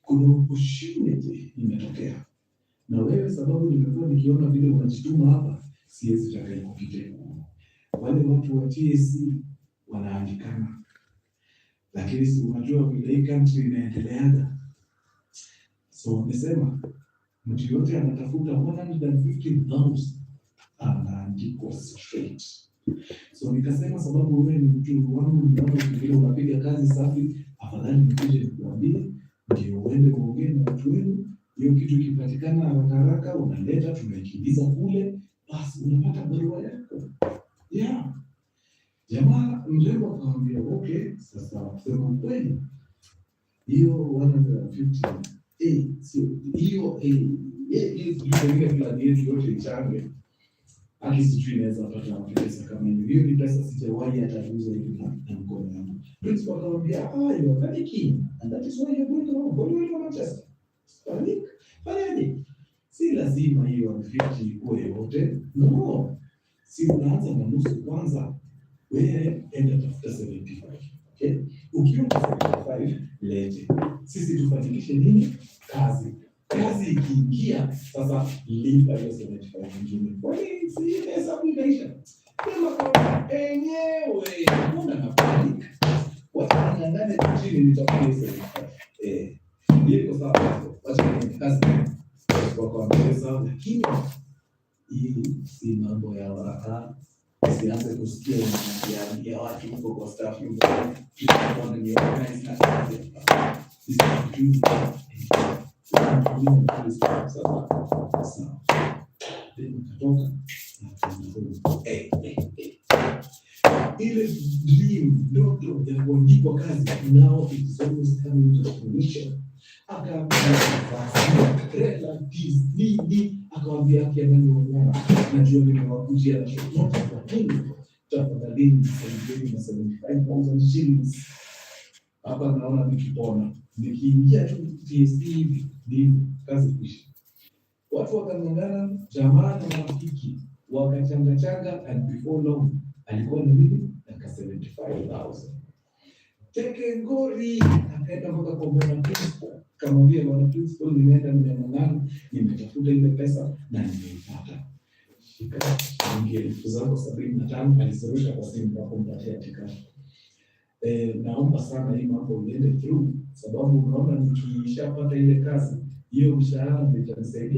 kuna opportunity imetokea. Na wewe sababu nimekuwa nikiona vile unajituma hapa, siwezi taka ikupite. Wale watu wa TSC wanaandikana. Lakini si unajua vile hii country inaendeleaga. So wamesema mtu yote anatafuta 150,000 anaandikwa straight. So nikasema sababu wewe ni mtu wangu, ninaona vile unapiga kazi safi, afadhali nikuje nikuambie ndio uende kuongea na watu wenu. Hiyo kitu kipatikana haraka unaleta, tunaikimbiza kule, basi unapata barua yako. Yeah. Jamaa mrembo akamwambia okay, sasa kusema kweli hiyo 150 sio hiyo ile plan yetu yote ichange. Akisijui inaweza pata pesa kama hiyo. Hiyo ni pesa sijawahi atajuza hivi na mkono wangu. Principal akamwambia you are very keen and that is why you are going to Manchester. Fanyaje? Si lazima hiyo 150 ikuwe yote. No. Si unaanza na nusu kwanza. Wewe enda tafuta 75. Okay? Ukiwa na 75 lete. Sisi tufanikishe nini? Kazi. Kazi ikiingia sasa, lipa hiyo 75 nyingine. Kwani si ile hesabu inaisha? Sema kwa enyewe kuna nafasi. Wacha niangane chini nitakuwa 75. Ndio sawa. Wacha ni kazi kwa pesa, lakini hii si mambo ya waraka. Sianze kusikia ya watu huko kwa staff huko. Kwa nini organize na kazi? Sisi ile dream ndoto ya kuandikwa kazi now it's almost coming to fruition. Akawambia akiamani wanyama, najua nimewakujia na shomoto kwa nini tafadhalini saidieni na 75,000 shillings. Hapa naona nikipona, nikiingia tu TSC hivi ndivyo kazi kuisha. Watu wakang'ang'ana, jamaa na marafiki wakachanga and before long alikuwa na nini na 75,000. Teke ngori akaenda mpaka kwa bwana principal, kamwambia bwana principal, nimeenda nimeng'ang'ana, nimetafuta ile pesa na nimeipata. Shika shilingi 75,000 alizorusha kwa simu kwa kumpatia tiketi. Naomba sana hii mambo iende through, sababu unaona nikishapata ile kazi hiyo mshahara ndio itanisaidia.